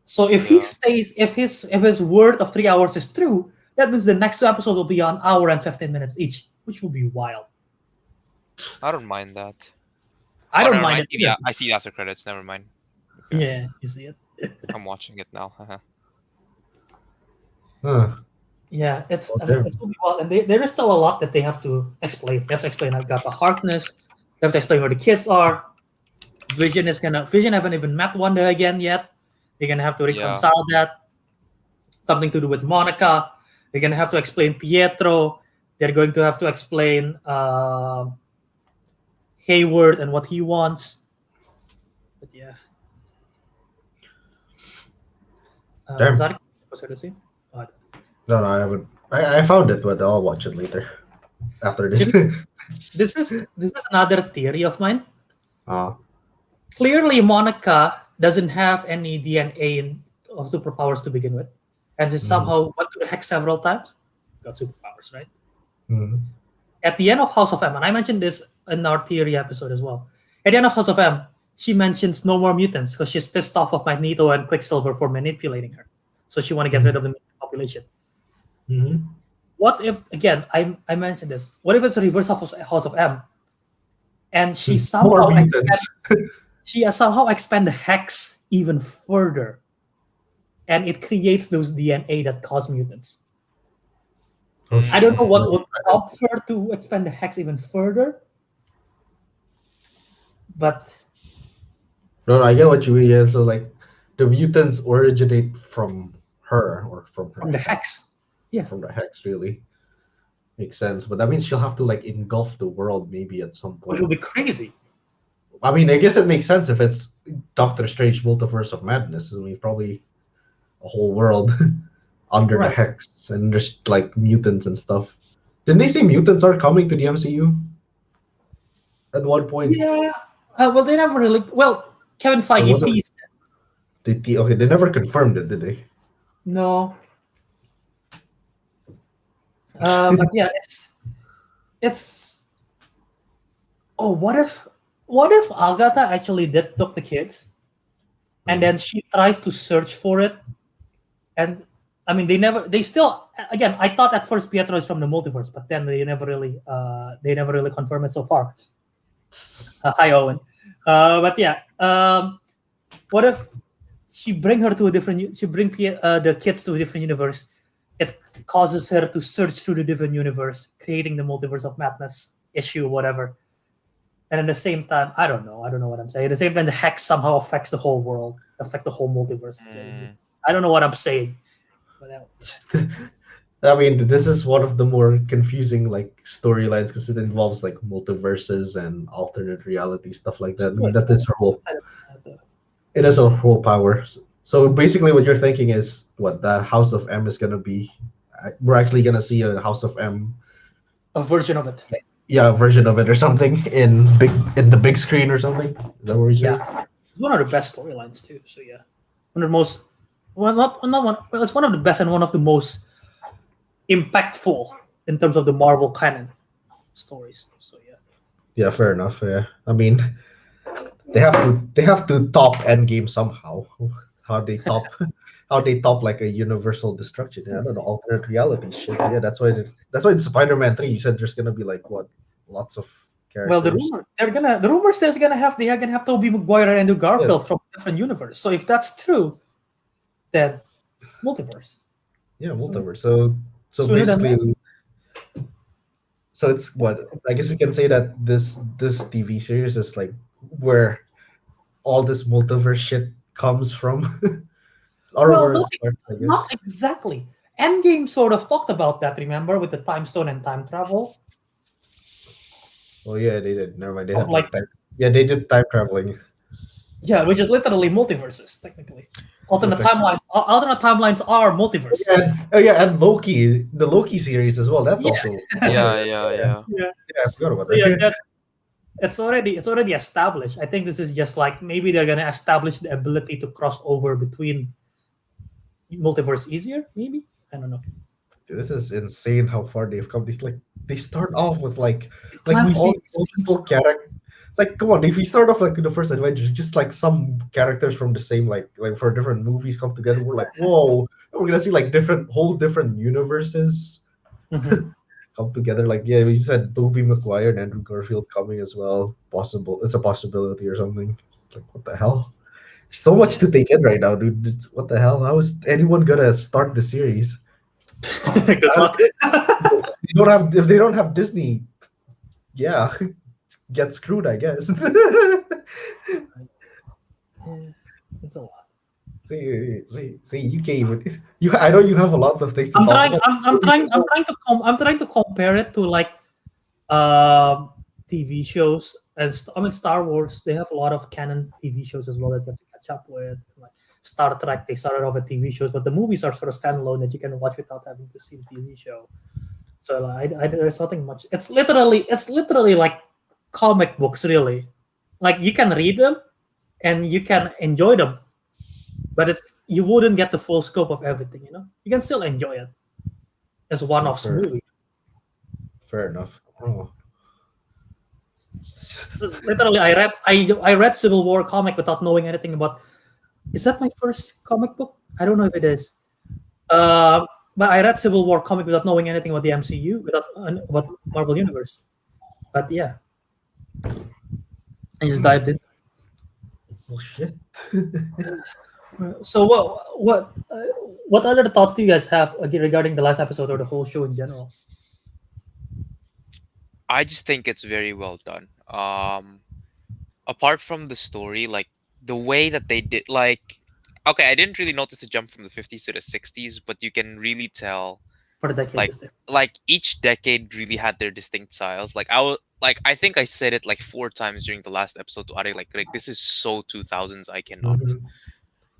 So if if his word of 3 hours is true, that means the next 2 episodes will be an hour and 15 minutes each, which will be wild. I don't mind that. I don't mind it. Yeah, I see after credits. Never mind. Okay. Yeah, you see it. I'm watching it now. Yeah, it's going to be wild, and there is still a lot that they have to explain. They have to explain Agatha Harkness. They have to explain where the kids are. Vision haven't even met Wanda again yet. They're gonna have to reconcile that. Something to do with Monica. They're gonna have to explain Pietro. They're going to have to explain Hayward and what he wants. But yeah. Damn. No, I haven't. I found it, but I'll watch it later. After this. This is another theory of mine. Clearly, Monica doesn't have any DNA of superpowers to begin with, and she somehow went to the hex several times, got superpowers, right? At the end of House of M, and I mentioned this in our theory episode as well. At the end of House of M, she mentions no more mutants because she's pissed off of Magneto and Quicksilver for manipulating her, so she want to get rid of the mutant population. What if, again, I mentioned this? What if it's a reverse of House of M, and she somehow expand the hex even further, and it creates those DNA that cause mutants. I don't know what would prompt her to expand the hex even further, but no, I get what you mean. Yeah, so like the mutants originate from her or from the hex. Yeah, from the hex, really makes sense. But that means she'll have to like engulf the world maybe at some point, which will be crazy. I mean, I guess it makes sense if it's Doctor Strange Multiverse of Madness. I mean, probably a whole world. under the Right. hex, and there's like mutants and stuff. Didn't they say mutants are coming to the MCU at one point? Yeah. Well, they never really. Well, Kevin Or Feige was it? teased. Okay, they never confirmed it, did they? No. But yeah, it's. Oh, what if Agatha actually did took the kids, and then she tries to search for it, and I mean they still again I thought at first Pietro is from the multiverse, but then they never really confirm it so far. Hi Owen, but yeah, what if she bring the kids to a different universe? It causes her to search through the different universe, creating the multiverse of madness issue, whatever. And at the same time, I don't know what I'm saying. At the same time, the hex somehow affects the whole world, affects the whole multiverse. I don't know what I'm saying. But I mean, this is one of the more confusing like storylines because it involves like multiverses and alternate reality stuff like that. I mean, that is her whole. It is her whole power. So basically, what you're thinking is what the House of M is gonna be. We're actually gonna see a House of M, a version of it. yeah, version of it or something in the big screen or something. Is that what we say? Yeah, it's one of the best storylines too. So yeah, one of the most. Well, not one. Well, it's one of the best and one of the most impactful in terms of the Marvel canon stories. So yeah. Yeah, fair enough. Yeah, I mean, they have to top Endgame somehow. How they top how they top like a universal destruction. Yeah, I don't know, alternate reality shit. Yeah, that's why in Spider-Man 3 you said there's gonna be like what lots of characters. Well, the rumor says they are gonna have Tobey Maguire and Andrew Garfield from a different universe. So if that's true, then multiverse. Yeah, multiverse. So basically, so it's what I guess we can say that this TV series is like where all this multiverse shit comes from. Or Well, where it starts, I guess. not exactly. Endgame sort of talked about that, remember, with the time stone and time travel. Oh yeah, they did. Never mind. They Of had like time. Yeah, they did time traveling. Yeah, which is literally multiverses, technically. Alternate timelines are multiverse. And Loki, the Loki series as well. That's also Yeah. I forgot about that. Yeah, it's already established. I think this is just like maybe they're gonna establish the ability to cross over between multiverse easier. Maybe I don't know. This is insane how far they've come. They start off with like Plant we see all- multiple characters. Like come on, if we start off like in the first Avengers, just like some characters from the same like for different movies come together, we're like, whoa, we're gonna see like whole different universes come together. Like yeah, we said Tobey Maguire and Andrew Garfield coming as well. It's a possibility or something. It's like what the hell? So much to take in right now, dude. What the hell? How is anyone gonna start the series? Good luck. If they don't have Disney, yeah, get screwed, I guess. It's a lot. See, you can't even. I know you have a lot of things to I'm talk trying. about. I'm trying to compare it to like TV shows and Star Wars. They have a lot of canon TV shows as well that you have to catch up with. Like Star Trek, they started off with TV shows, but the movies are sort of standalone that you can watch without having to see the TV show. So like, there's nothing much. It's literally like comic books, really. Like you can read them and you can enjoy them, but you wouldn't get the full scope of everything. You can still enjoy it as one-off movie. Fair enough. Oh. Literally, I read Civil War comic without knowing anything about. Is that my first comic book? I don't know if it is. But I read Civil War comic without knowing anything about the MCU, about Marvel Universe. But yeah, I just dived in. Oh shit. So what other thoughts do you guys have regarding the last episode or the whole show in general? I just think it's very well done. Apart from the story, like the way that they did, like, okay, I didn't really notice the jump from the 50s to the 60s, but you can really tell For the decade, like each decade really had their distinct styles. I think I said it like 4 times during the last episode to Ariq, like this is so 2000s. I cannot.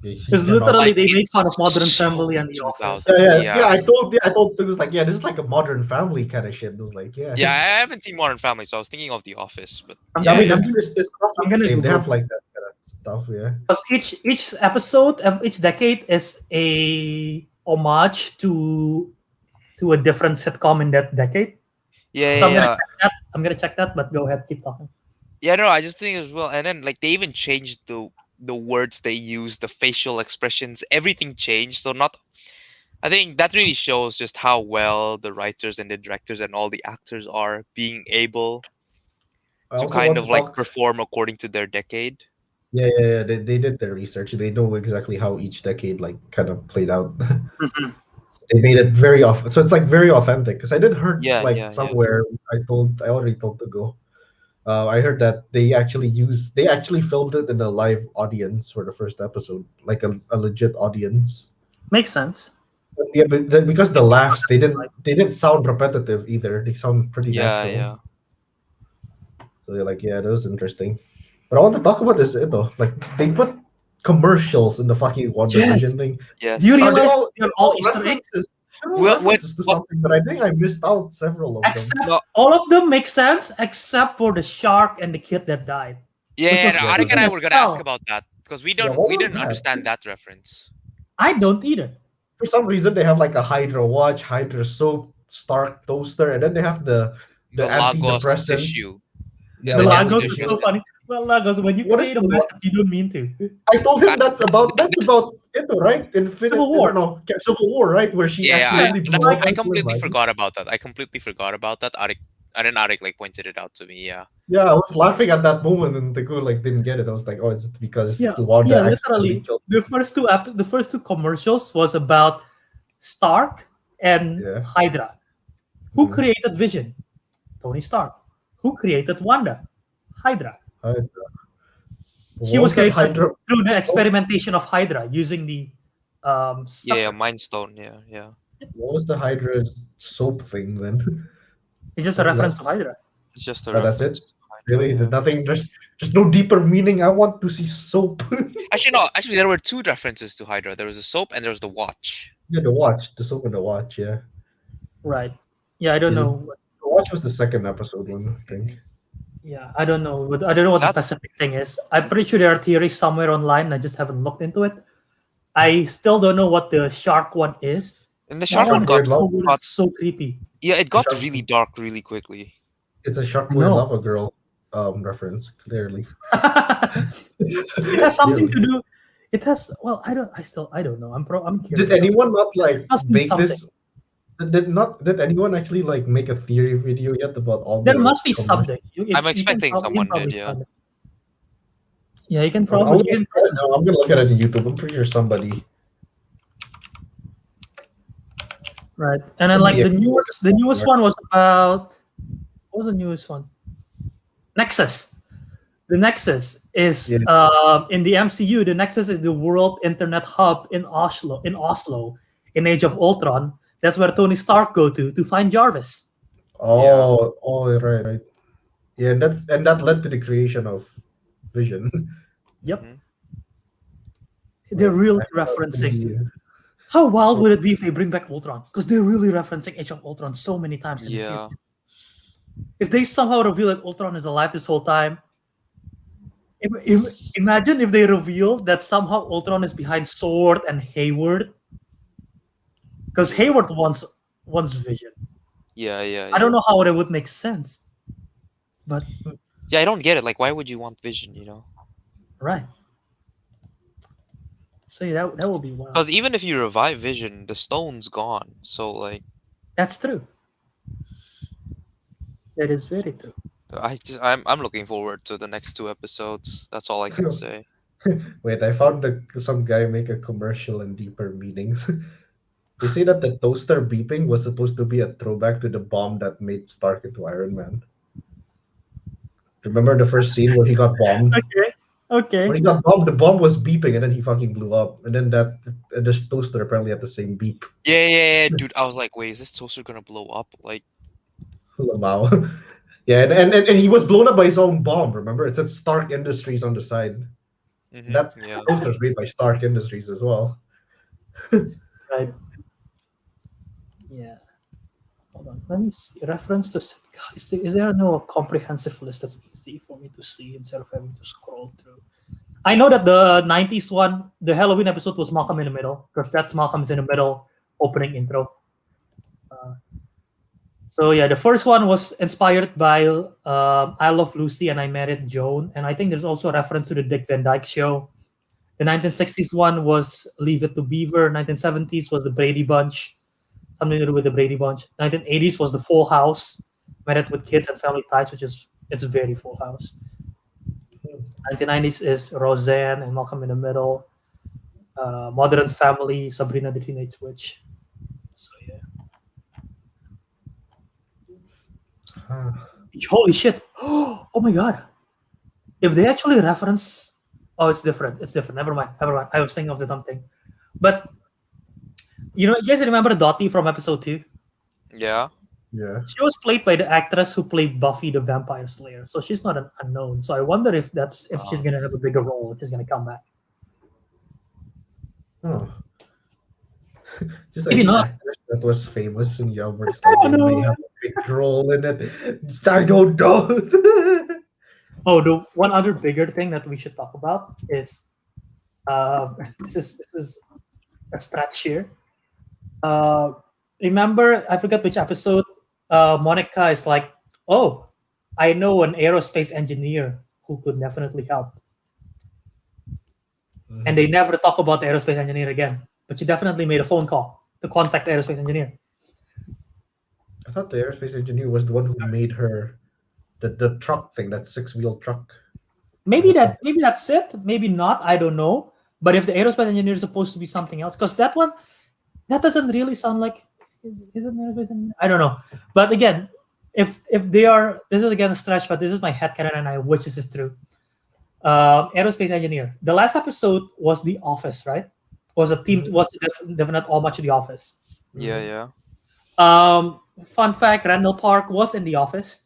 Because literally they made it's fun of Modern so Family and The Office. 2000. Yeah. I told it was like, yeah, this is like a Modern Family kind of shit. It was like, yeah. Yeah, I haven't seen Modern Family, so I was thinking of The Office, but I'm yeah, I mean, gonna- it's I'm gonna same. They Google have like this. that kind of stuff. Yeah. Because each episode of each decade is a homage to a different sitcom in that decade. yeah, So yeah. I'm gonna check that, but go ahead, keep talking. Yeah, no, I just think as well. And then like they even changed the words they use, the facial expressions, everything changed. So not I think that really shows just how well the writers and the directors and all the actors are being able I to also kind want of to like talk. perform according to their decade. Yeah. They did their research. They know exactly how each decade like kind of played out. They made it very off, so it's like very authentic. Because I did heard Yeah, like yeah, yeah. somewhere I already told to go. I heard that they actually filmed it in a live audience for the first episode, like a legit audience. Makes sense. But yeah, but because the laughs they didn't sound repetitive either. They sound pretty Yeah, natural. yeah. So they're like, yeah, that was interesting. But I want to talk about this though. Like they put commercials in the fucking WandaVision thing. Yes. Do you Are they realize all, they're all Easter eggs? references? They're all What- references to what- something, but I think I missed out several of them. Except No. all of them make sense except for the shark and the kid that died. Yeah, Which was no, Yeah, Arik and I a were gonna ask spell. about that because we Yeah, don't what we was didn't that? understand that reference. I don't either. For some reason, they have like a Hydra watch, Hydra soap, Stark toaster, and then they have the Lagos antidepressant. tissue. Yeah, The like Lagos antidepressant. is so funny. Well, Lagos, when you What is create a the mess what? that you don't mean to. I told him that's about it, right? Infinite Civil War. No, Civil War, right? Where she Yeah, accidentally I, blew I, up I Iceland, completely right? forgot about that. I completely forgot about that. Arik, and then Arik like pointed it out to me. Yeah. Yeah, I was laughing at that moment, and Teguh like didn't get it. I was like, oh, it's because Yeah, Wanda yeah, accidentally literally. killed. The first two commercials was about Stark and Yeah. Hydra. Who Mhm. created Vision? Tony Stark. Who created Wanda? Hydra. Hydra. She What was that created Hydra. through the experimentation of Hydra using the Yeah, sucker. Mind Stone. Yeah, yeah. What was the Hydra soap thing then? It's just a What is reference that? to Hydra. It's just a Oh, that's reference. it? to Hydra, Really? yeah. There's nothing. There's no deeper meaning. I want to see soap. Actually, no. Actually, there were two references to Hydra. There was the soap and there was the watch. Yeah, the soap and the watch. Yeah, Right. Yeah, I don't Is it- know. the watch was the second episode one, I think. Yeah, I don't know. I don't know what the That- specific thing is. I'm pretty sure there are theories somewhere online. I just haven't looked into it. I still don't know what the shark one is. And the That shark one one got- got, got so creepy. yeah, it got shark- really dark really quickly. It's a Sharkboy No. Lava Girl reference, clearly. It has something to do. It has. Well, I don't know. I'm curious. Did anyone not like Must be make something. this? Did anyone actually like make a theory video yet about all There the must be commercials? something. I'm expecting someone did, yeah. Find it. Yeah, you can I'm probably. gonna look at it on YouTube. I'm pretty sure somebody. Right, and then like the newest one was about. What was the newest one? Nexus. The Nexus is Yeah. in the MCU. The Nexus is the world internet hub in Oslo. In Age of Ultron, that's where Tony Stark go to find Jarvis. Oh, right. Yeah, and that led to the creation of Vision. Yep. Mhm. They're really I thought referencing. How wild would it be if they bring back Ultron? Because they're really referencing Age of Ultron so many times in the Yeah. series. If they somehow reveal that Ultron is alive this whole time, imagine if they reveal that somehow Ultron is behind Sword and Hayward. Because Hayward wants Vision. Yeah, yeah. I don't know how it would make sense. But Yeah, I don't get it. Like, why would you want Vision? You know? right. So yeah, that will be wild. Because even if you revive Vision, the stone's gone. So like, That's true. That is very true. I'm looking forward to the next two episodes. That's all I can say. Wait, I found some guy make a commercial and deeper meanings. They say that the toaster beeping was supposed to be a throwback to the bomb that made Stark into Iron Man. Remember the first scene where he got bombed? Okay. When he got bombed, the bomb was beeping and then he fucking blew up. And then this toaster apparently had the same beep. Yeah, dude. I was like, wait, is this toaster gonna blow up? Like, Lamau. Yeah, and he was blown up by his own bomb, remember? It said Stark Industries on the side. That Yeah. poster's made by Stark Industries as well. Right. Yeah. Hold on. Let me see. Reference to. Is there no comprehensive list that's easy for me to see instead of having to scroll through? I know that the 90s one, the Halloween episode was Malcolm in the Middle, because that's Malcolm's in the Middle opening intro. So yeah, the first one was inspired by I Love Lucy and I Married Joan, and I think there's also a reference to the Dick Van Dyke Show. The 1960s one was Leave It to Beaver. 1970s was the Brady Bunch, something to do with the Brady Bunch. 1980s was the Full House, Married with Kids and Family Ties, which is it's very Full House. 1990s is Roseanne and Malcolm in the Middle, Modern Family, Sabrina the Teenage Witch. So yeah. Holy shit! Oh my god! If they actually reference, it's different. It's different. Never mind. I was thinking of the dumb thing, but you guys remember Dottie from episode 2? Yeah. Yeah. She was played by the actress who played Buffy the Vampire Slayer, so she's not an unknown. So I wonder if she's gonna have a bigger role, if she's gonna come back. Oh. Just Maybe like not. actress that was famous in Yelver's I don't they may know. have a big role in it. I don't know. Oh, the one other bigger thing that we should talk about is this is a stretch here. Remember, I forgot which episode. Monica is like, "Oh, I know an aerospace engineer who could definitely help," and they never talk about the aerospace engineer again. But she definitely made a phone call to contact the aerospace engineer. I thought the aerospace engineer was the one who made her the truck thing, that 6-wheel truck. Maybe that's it. Maybe not. I don't know. But if the aerospace engineer is supposed to be something else, because that doesn't really sound like. Is it an aerospace engineer? I don't know. But again, if they are, this is again a stretch, but this is my headcanon and I wish this is true. Aerospace engineer. The last episode was The Office, right? Was a team? Was a definite homage to The Office. Yeah. Fun fact: Randall Park was in The Office.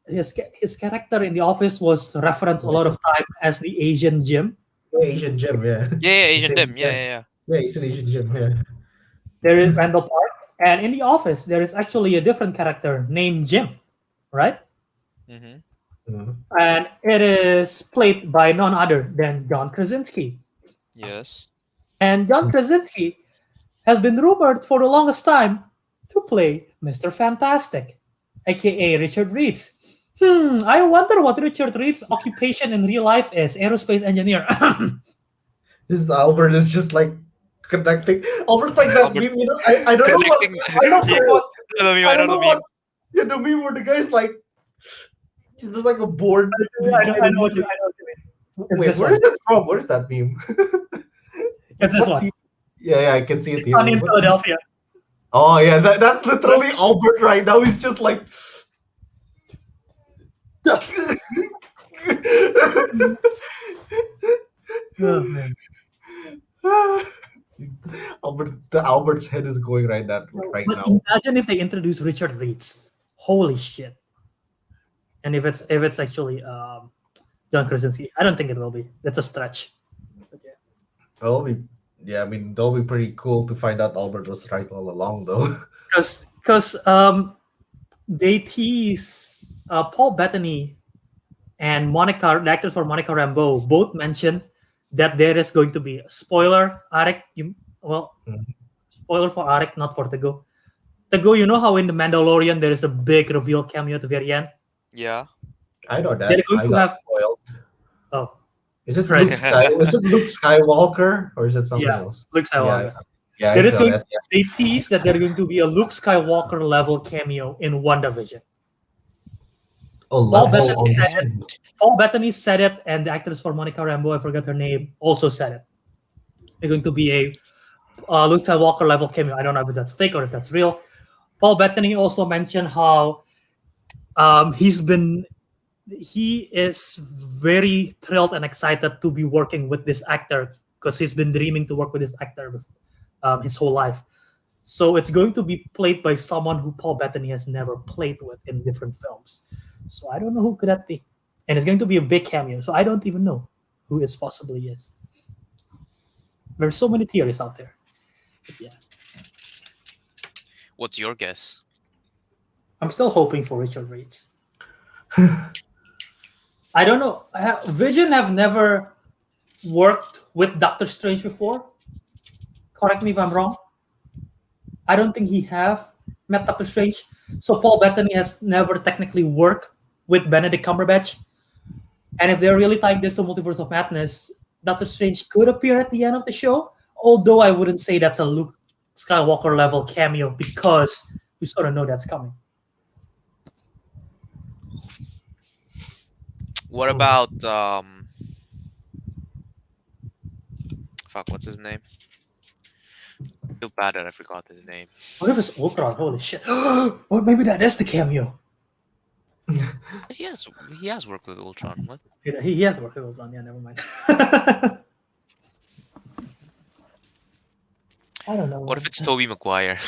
His character in The Office was referenced a lot of time as the Asian Jim. Yeah, Asian Jim, yeah. Yeah, Asian Dim. Yeah. Yeah, he's an Asian Jim, yeah. There is Randall Park, and in The Office there is actually a different character named Jim, right? And it is played by none other than John Krasinski. Yes. And John Krasinski has been rumored for the longest time to play Mr. Fantastic, aka Richard Reed's. I wonder what Richard Reed's occupation in real life is. Aerospace engineer. This Albert is just like connecting. Albert's like that meme, I don't know what. I don't know what. Yeah, the meme where the guy's like, he's just like a board. I know what you mean. Wait, where is it from? Where's that meme? It's this one. Yeah, I can see it. It's funny in Philadelphia. Oh yeah, that's literally Albert right now. He's just like. Oh, man. Albert's head is going right now. Imagine if they introduce Richard Reed's. Holy shit! And if it's actually John Krasinski, I don't think it will be. That's a stretch. But yeah. That'll be that'll be pretty cool to find out Albert was right all along, though. Because they tease Paul Bettany and Monica, the actors for Monica Rambeau, both mentioned that there is going to be a spoiler. Ariq, spoiler for Ariq, not for Teguh. Teguh, you know how in The Mandalorian there is a big reveal cameo at the very end? Yeah. I know that. They're going to have spoiled. Oh. Is it Luke Skywalker or is it something else? Luke Skywalker. Yeah, they tease that they're going to be a Luke Skywalker level cameo in WandaVision. Paul Bettany said it, and the actress for Monica Rambeau, I forgot her name, also said it. They're going to be a Luke Skywalker level cameo. I don't know if that's fake or if that's real. Paul Bettany also mentioned how he is very thrilled and excited to be working with this actor because he's been dreaming to work with this actor his whole life. So it's going to be played by someone who Paul Bettany has never played with in different films. So I don't know who could that be. And it's going to be a big cameo. So I don't even know who it possibly is. There's so many theories out there. But yeah, What's your guess? I'm still hoping for Richard Reitz. I don't know. Vision have never worked with Doctor Strange before. Correct me if I'm wrong. I don't think he have met Doctor Strange. So Paul Bettany has never technically worked with Benedict Cumberbatch. And if they're really tying this to Multiverse of Madness, Doctor Strange could appear at the end of the show. Although I wouldn't say that's a Luke Skywalker level cameo because we sort of know that's coming. What about fuck, what's his name? I feel bad that I forgot his name. What if it's Ultron? Holy shit. Well, maybe that is the cameo. He has worked with Ultron. What? He has worked with Ultron. Yeah, never mind. I don't know. What if it's Tobey Maguire?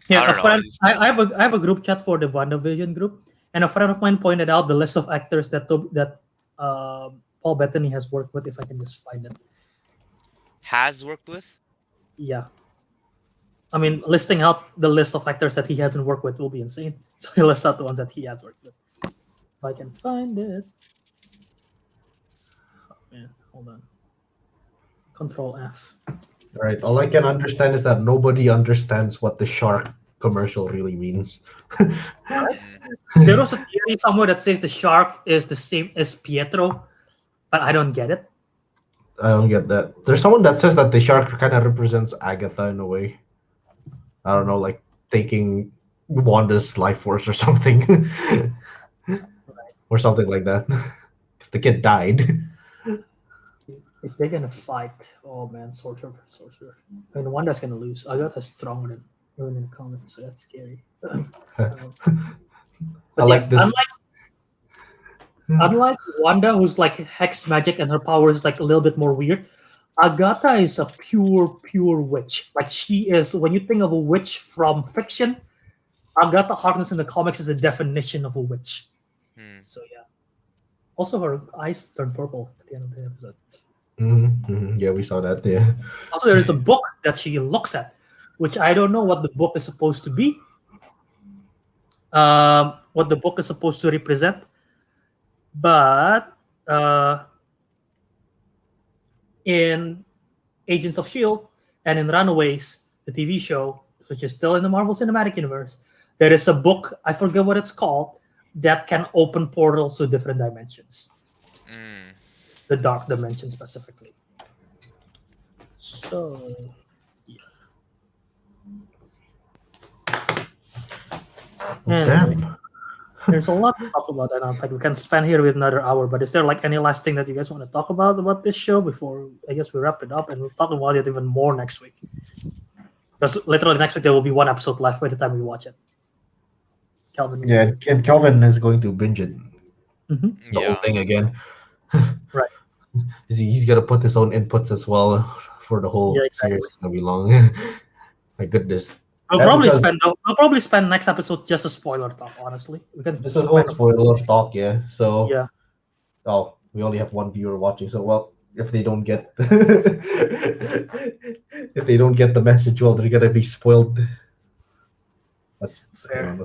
Yeah, I a don't friend. know. I have a group chat for the WandaVision group, and a friend of mine pointed out the list of actors that Paul Bettany has worked with. If I can just find it. Has worked with? Yeah. I mean, listing out the list of actors that he hasn't worked with will be insane. So he'll list out the ones that he has worked with. If I can find it. Oh man, hold on. Control F. All right. All I can understand is that nobody understands what the shark commercial really means. There was a theory somewhere that says the shark is the same as Pietro, but I don't get it. I don't get that. There's someone that says that the shark kind of represents Agatha in a way. I don't know, like taking Wanda's life force or something. Or something like that. Because the kid died. If they're gonna fight, oh man, sorcerer. I mean, Wanda's gonna lose. Agatha's stronger than everyone in the comics, so that's scary. But I like this. Unlike Wanda, who's like hex magic and her power is like a little bit more weird, Agatha is a pure witch. Like she is, when you think of a witch from fiction, Agatha Harkness in the comics is a definition of a witch. So yeah. Also, her eyes turn purple at the end of the episode. Yeah, we saw that. Yeah. Also, there is a book that she looks at, which I don't know what the book is supposed to be. What the book is supposed to represent, but in Agents of S.H.I.E.L.D. and in Runaways, the TV show, which is still in the Marvel Cinematic Universe, there is a book, I forget what it's called, that can open portals to different dimensions. The dark dimension specifically. So, yeah. Anyway, there's a lot to talk about. I don't think we can spend here with another hour, but is there like any last thing that you guys want to talk about this show before I guess we wrap it up, and we'll talk about it even more next week? Because literally next week there will be one episode left by the time we watch it. Kelvin. Yeah, and Kelvin is going to binge it. The whole thing again. Right. He's gonna put his own inputs as well for the whole series. It's gonna be long. My goodness. We'll probably spend next episode just a spoiler talk. Honestly, we can just a whole spoiler talk. Yeah. So yeah. Oh, we only have one viewer watching. So well, if they don't get the message, well, they're gonna be spoiled. That's fair.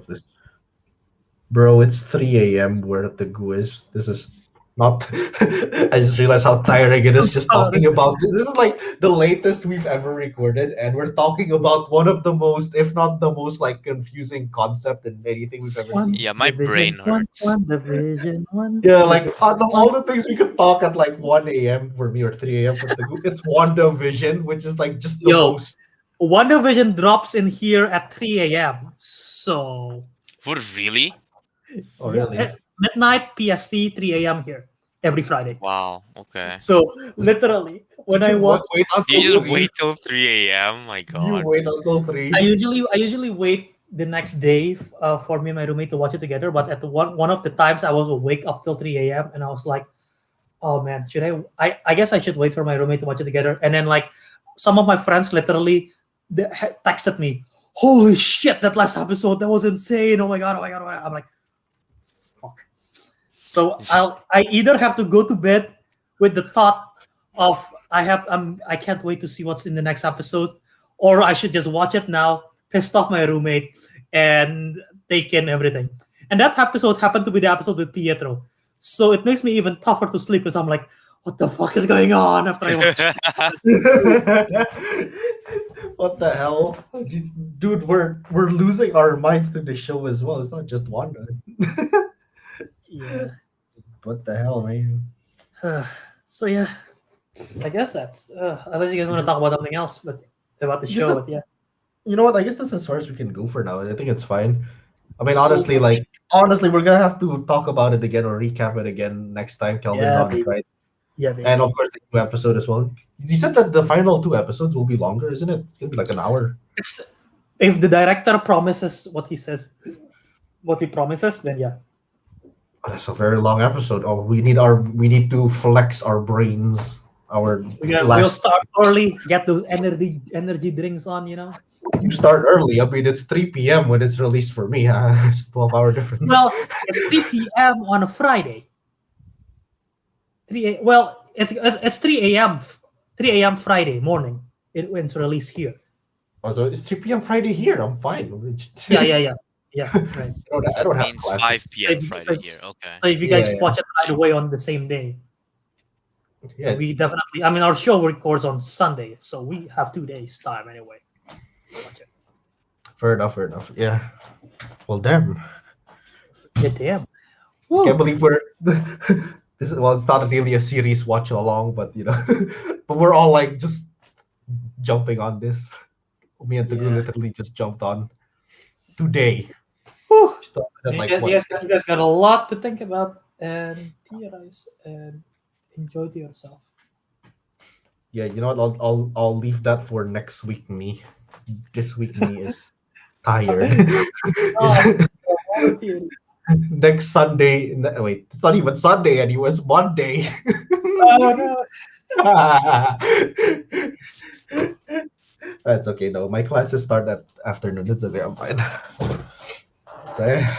Bro, it's 3 a.m. where Teguh is. This is not. I just realized how tiring it is just talking about this. This is like the latest we've ever recorded, and we're talking about one of the most, if not the most, like confusing concept in anything we've ever seen. Yeah, my brain hurts. Yeah, like all the things we could talk at like 1 a.m. for me or 3 a.m. for Teguh. It's WandaVision, which is like just the most. WandaVision drops in here at 3 a.m. So. What, really? Oh, really? Midnight PST, 3 a.m. here every Friday. Wow. Okay. So literally, when I watch, you just wait till 3 a.m. My God. You wait until 3. I usually wait the next day for me and my roommate to watch it together. But at one of the times, I was awake up till 3 a.m. and I was like, "Oh man, should I guess I should wait for my roommate to watch it together." And then like some of my friends literally texted me, "Holy shit, that last episode, that was insane! Oh my god!" I'm like, So I either have to go to bed with the thought of I can't wait to see what's in the next episode, or I should just watch it now, pissed off my roommate, and take in everything. And that episode happened to be the episode with Pietro. So it makes me even tougher to sleep because I'm like, what the fuck is going on after I watch it? What the hell, dude? We're losing our minds to the show as well. It's not just Wanda. Yeah. What the hell, man? So yeah, I guess that's. Unless you guys want to talk about something else, but about the show, but yeah. You know what? I guess that's as far as we can go for now. I think it's fine. I mean, So honestly, much. we're gonna have to talk about it again or recap it again next time Kelvin's Yeah, on, baby. right? Yeah, baby. And of course, the new episode as well. You said that the final 2 episodes will be longer, isn't it? It's gonna be like an hour. It's if the director promises what he says, what he promises, then yeah. Oh, that's a very long episode. Oh, we need to flex our brains. We'll start early, get those energy drinks on, you know. You start early. I mean, it's 3 p.m. when it's released for me. It's 12-hour difference. Well, it's 3 p.m. on a Friday. It's 3 a.m. 3 a.m. Friday morning. When it's released here. Oh, so it's 3 p.m. Friday here. I'm fine. Yeah. Right. I don't have means classes. 5 p.m. So- Friday here. Okay. So if you guys Yeah. watch it right away on the same day, Yeah, we definitely. I mean, our show records on Sunday, so we have 2 days time anyway. Watch it. fair enough. Yeah. Well, damn. Yeah, damn. I can't believe we're this is, well, it's not really a series watch along, but but we're all like just jumping on this. Me and Teguh Yeah. literally just jumped on today. Whew. Started at, like, you what, guys got a lot to think about and theorize and enjoy to yourself. Yeah, you know what? I'll leave that for next week. Me, this week me is tired. Oh, theory. Next Sunday, wait, it's not even Sunday anymore. It's Monday. Oh no. That's okay though. My classes start at afternoon. It's okay. I'm fine. So yeah,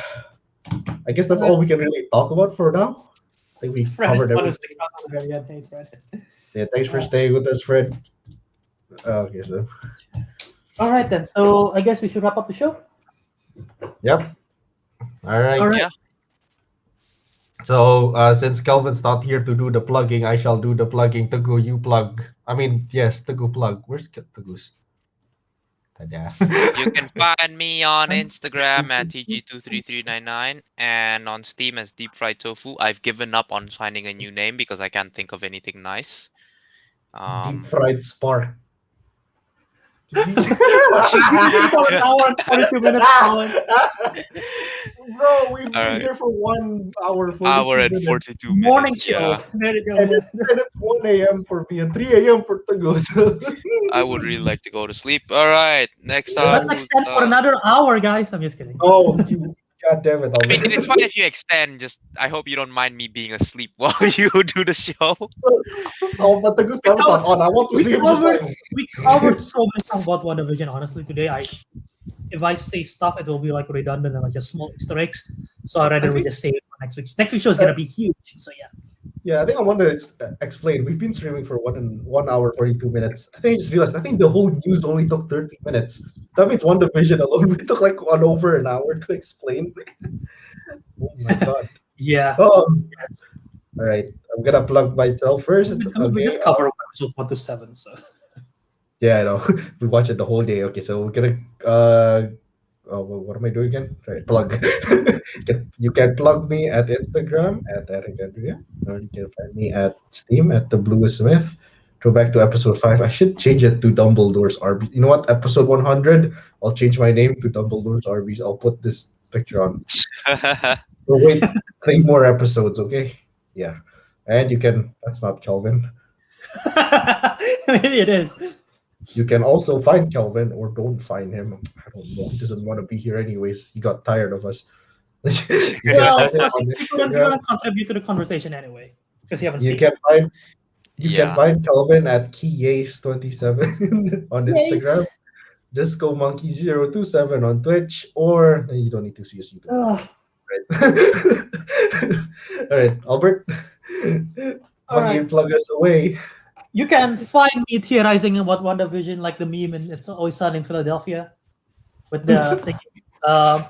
I guess that's all we can really talk about for now. I think we Fred is covered fun to everything. stick around to the very end. Thanks, Fred. Yeah, thanks for staying with us, Fred. Okay, so All right then. So I guess we should wrap up the show. yep. All right. All right. Yeah. So since Kelvin's not here to do the plugging, I shall do the plugging. Teguh, you plug. I mean, yes, Teguh plug. Where's Teguh's? Tada. You can find me on Instagram at TG23399 and on Steam as Deep Fried Tofu. I've given up on finding a new name because I can't think of anything nice. Deep fried spark. So an hour and 42 minutes, Colin. Bro, we've been Alright. here for 1 hour, 42 Hour and minutes. 42 Morning minutes. show. Yeah. There you go. And it's 1 a.m. for me and 3 a.m. for Teguh. So. I would really like to go to sleep. All right. Next up. Let's extend for another hour, guys. I'm just kidding. Oh, God damn it. I mean, it's fine if you extend. Just I hope you don't mind me being asleep while you do the show. Oh, but Teguh's camera's not on. I want to We see him just covered, like... we covered so much about WandaVision, honestly, today. If I say stuff, it will be like redundant and like just small Easter eggs. So I'd rather we just save it for next week. Next week's show is going to be huge. So yeah. Yeah, I think I want to explain. We've been streaming for 1 hour, 42 minutes. I think I just realized, I think the whole news only took 30 minutes. That means WandaVision alone, we took like over an hour to explain. Oh my God. Yeah. Oh. All right, I'm gonna plug myself first. We Okay. did cover episode 1 to 7. So Yeah, I know. We watched it the whole day. Okay, so we're gonna what am I doing again? Right, plug. You can plug me at Instagram at Ariq Andria, or you can find me at Steam at the Blue Smith. Go back to episode 5. I should change it to Dumbledore's Arby's. You know what? Episode 100, I'll change my name to Dumbledore's Arby's. I'll put this picture on. So wait 3 more episodes, okay? Yeah. And you can, that's not Kelvin. maybe it is. You can also find Kelvin or don't find him. I don't know. He doesn't want to be here anyways. He got tired of us. You can Well, find him plus, on people don't Instagram. contribute to the conversation anyway because you haven't You seen. can find you Yeah. can find Kelvin at Keyace27 on Yes. Instagram. Just go Monkey027 on Twitch, or you don't need to see his YouTube. Ugh. All right, Albert. All Why right. you plug us away? You can find me theorizing about WandaVision like the meme and It's Always Sun in Philadelphia with the thing. Um,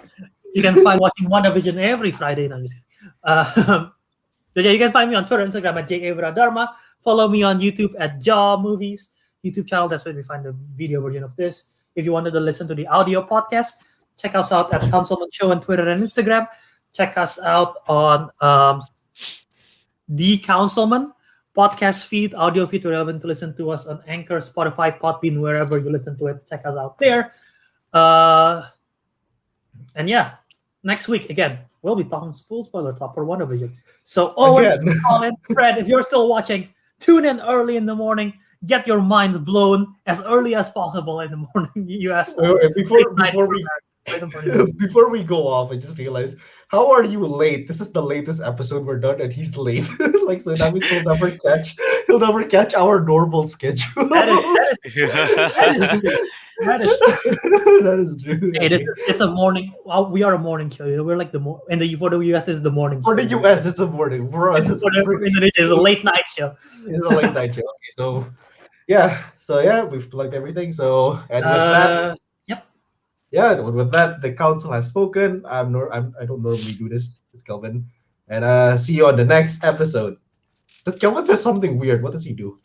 you can find watching WandaVision every Friday. No, I'm just kidding. So yeah, you can find me on Twitter, Instagram at Wiradharma. Follow me on YouTube at Jaw Movies YouTube channel. That's where we find the video version of this. If you wanted to listen to the audio podcast, check us out at Councilmen Show on Twitter and Instagram. Check us out on The Councilmen podcast feed, audio feed relevant to listen to us on Anchor, Spotify, Podbean, wherever you listen to it. Check us out there. And yeah, next week again, we'll be talking full spoiler talk for WandaVision. So Owen, Colin, Fred, if you're still watching, tune in early in the morning. Get your minds blown as early as possible in the morning. US Before we go off, I just realized, how are you late? This is the latest episode we're done, and he's late. Like, so that means he'll never catch our normal schedule. That is true. Hey, it's a morning. Well, we are a morning show. You know, we're like in the for the US is the morning. For the US, it's a morning. For us, for Indonesia, it's a late night show. It's a late night show. Okay, so yeah, we've plugged everything. So and with that. Yeah, with that, the council has spoken. I don't normally do this. It's Kelvin, and see you on the next episode. Does Kelvin says something weird? What does he do?